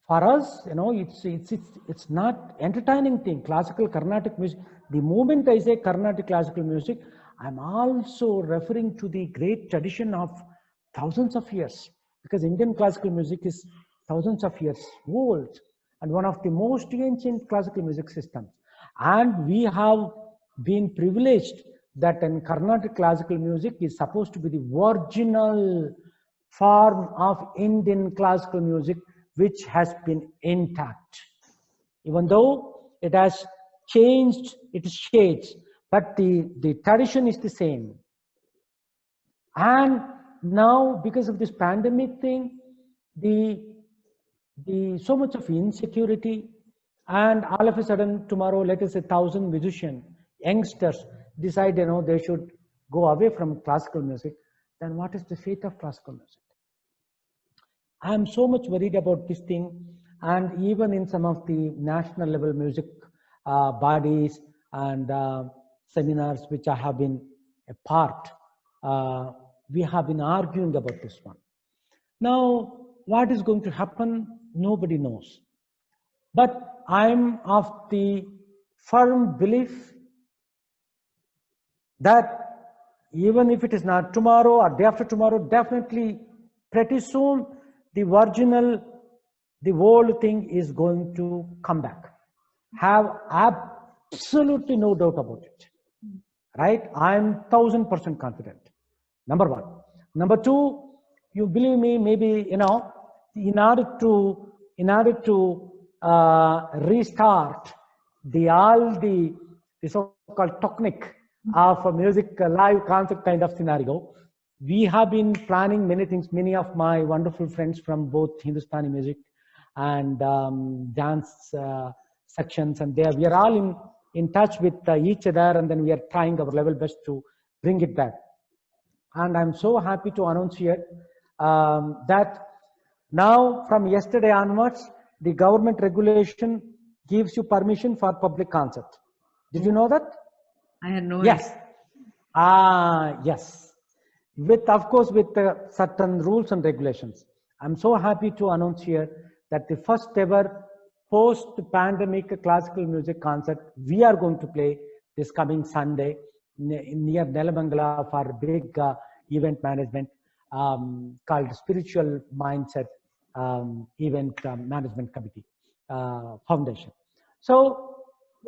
for us, it's not entertaining thing. Classical Carnatic music. The moment I say Carnatic classical music, I'm also referring to the great tradition of thousands of years, because Indian classical music is thousands of years old and one of the most ancient classical music systems. And we have been privileged that in Carnatic classical music is supposed to be the original form of Indian classical music, which has been intact. Even though it has changed its shades, but the tradition is the same. And now, because of this pandemic thing, the so much of insecurity, and all of a sudden tomorrow, let us say 1,000 musicians, youngsters decide they should go away from classical music, then what is the fate of classical music? I am so much worried about this thing, and even in some of the national level music bodies and seminars which I have been a part, we have been arguing about this one. Now, what is going to happen? Nobody knows. But I'm of the firm belief that even if it is not tomorrow or day after tomorrow, definitely pretty soon, the original, the old thing is going to come back. Have absolutely no doubt about it. Right? I'm 1000% confident. Number one. Number two, you believe me, maybe, in order to restart all the so-called technique of a music live concert kind of scenario, we have been planning many things. Many of my wonderful friends from both Hindustani music and dance sections, and we are all in touch with each other, and then we are trying our level best to bring it back. And I'm so happy to announce here that now from yesterday onwards, the government regulation gives you permission for public concert. Did you know that? I had no Yes. Yes. Of course, with certain rules and regulations. I'm so happy to announce here that the first ever post-pandemic classical music concert we are going to play this coming Sunday near Nelamangala for big event management called Spiritual Mindset Event Management Committee Foundation. So,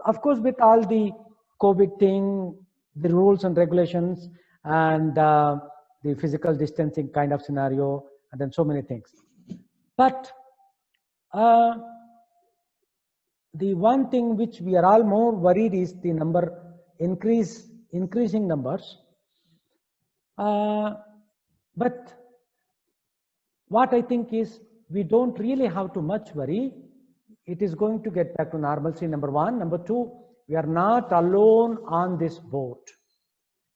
of course, with all the COVID thing, the rules and regulations, and the physical distancing kind of scenario, and then so many things. But the one thing which we are all more worried is the increasing numbers. But what I think is we don't really have too much worry. It is going to get back to normalcy, number one. Number two, we are not alone on this boat.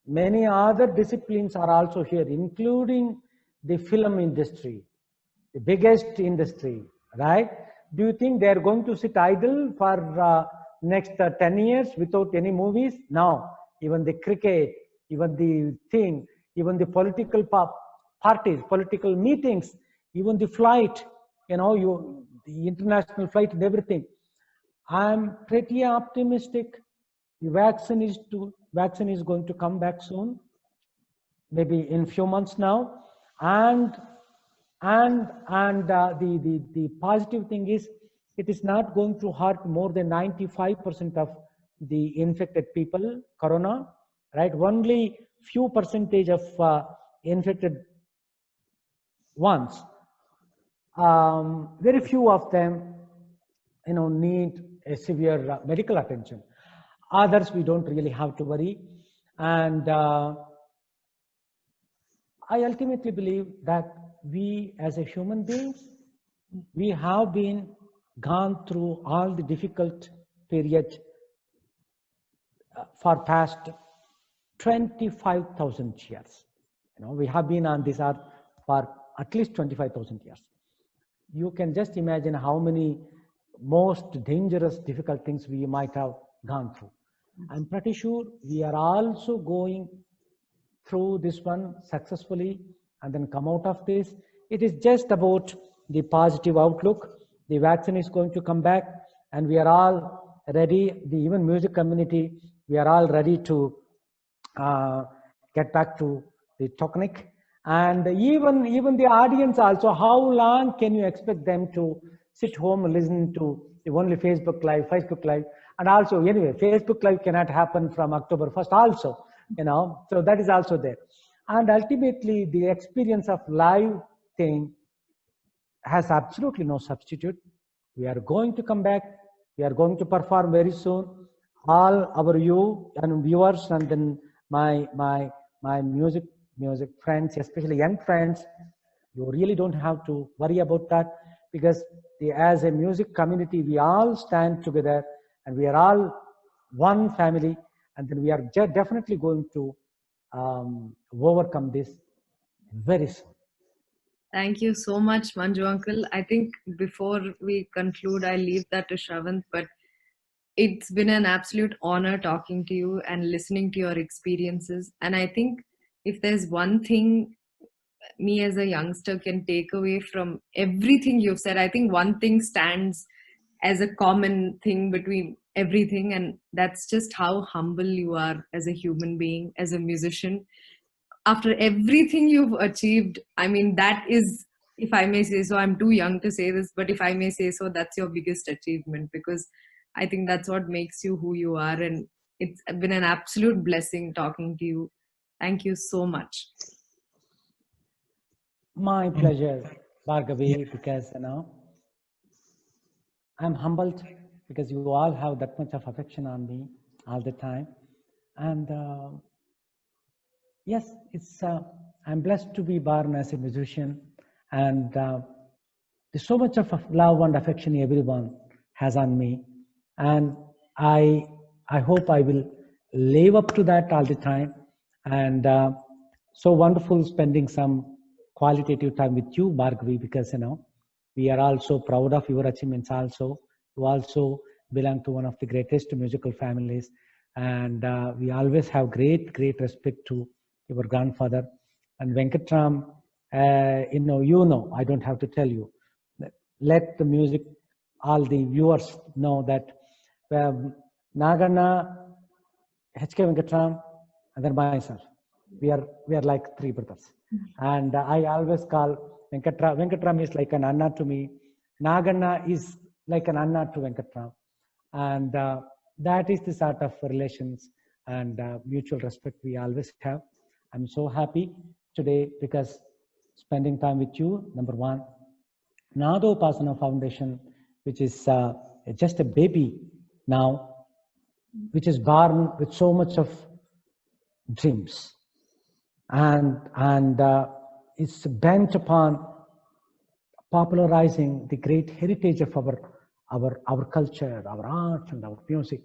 Many other disciplines are also here, including the film industry, the biggest industry, right? Do you think they are going to sit idle for next 10 years without any movies? No. Even the cricket, even the thing, even the political parties, political meetings, even the flight, the international flight and everything. I'm pretty optimistic. The vaccine is going to come back soon, maybe in few months now, and the positive thing is it is not going to hurt more than 95% of the infected people, corona, right? Only few percentage of infected ones Very few of them, need a severe medical attention. Others, we don't really have to worry. And I ultimately believe that we as a human beings, we have been gone through all the difficult periods for past 25,000 years. We have been on this earth for at least 25,000 years. You can just imagine how many most dangerous, difficult things we might have gone through. I'm pretty sure we are also going through this one successfully and then come out of this. It is just about the positive outlook. The vaccine is going to come back and we are all ready. The even music community, we are all ready to get back to the technique. And even the audience also, how long can you expect them to sit home and listen to only Facebook Live. And also, anyway, Facebook Live cannot happen from October 1st also, so that is also there. And ultimately, the experience of live thing has absolutely no substitute. We are going to come back. We are going to perform very soon. All our you and viewers and then my music friends, especially young friends, you really don't have to worry about that, because as a music community, we all stand together and we are all one family, and then we are definitely going to overcome this very soon. Thank you so much, Manju uncle. I think before we conclude, I leave that to Shravant, but it's been an absolute honor talking to you and listening to your experiences. And I think if there's one thing me as a youngster can take away from everything you've said, I think one thing stands as a common thing between everything, and that's just how humble you are as a human being, as a musician. After everything you've achieved, I mean, that is, if I may say so, I'm too young to say this, but if I may say so, that's your biggest achievement, because I think that's what makes you who you are. And it's been an absolute blessing talking to you. Thank you so much. My pleasure, Bhargavi, because I'm humbled because you all have that much of affection on me all the time. And yes, I'm blessed to be born as a musician, and there's so much of love and affection everyone has on me. And I hope I will live up to that all the time. And so wonderful spending some qualitative time with you, Bhargavi, because we are also proud of your achievements also. You also belong to one of the greatest musical families, and we always have great respect to your grandfather. And Venkatram, I don't have to tell you. Let the music, all the viewers know that Naganna, H.K. Venkatram, and then myself, we are like three brothers. And I always call Venkatram is like an Anna to me. Naganna is like an Anna to Venkatram. And that is the sort of relations and mutual respect we always have. I'm so happy today because spending time with you, number one. Nadopasana Foundation, which is just a baby now, which is born with so much of dreams. And it's bent upon popularizing the great heritage of our culture, our art, and our music.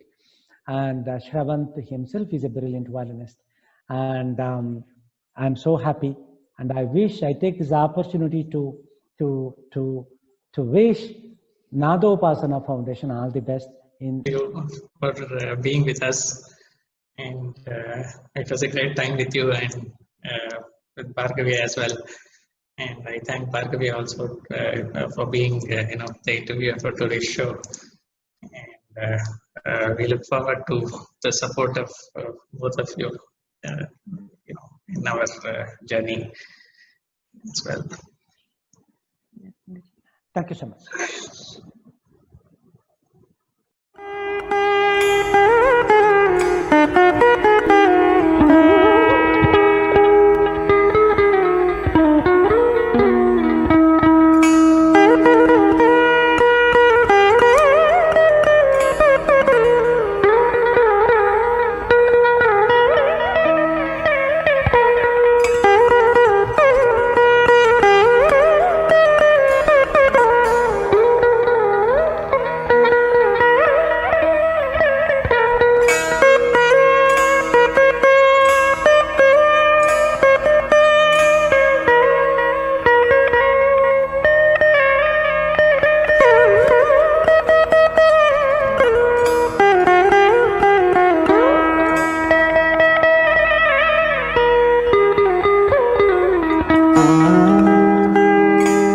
And Shravant himself is a brilliant violinist. And I'm so happy. And I take this opportunity to wish Nadopasana Foundation all the best. Thank you for being with us. And it was a great time with you and with Bhargavi as well. And I thank Bhargavi also for being the interviewer for today's show. And we look forward to the support of both of you, in our journey as well. Thank you so much.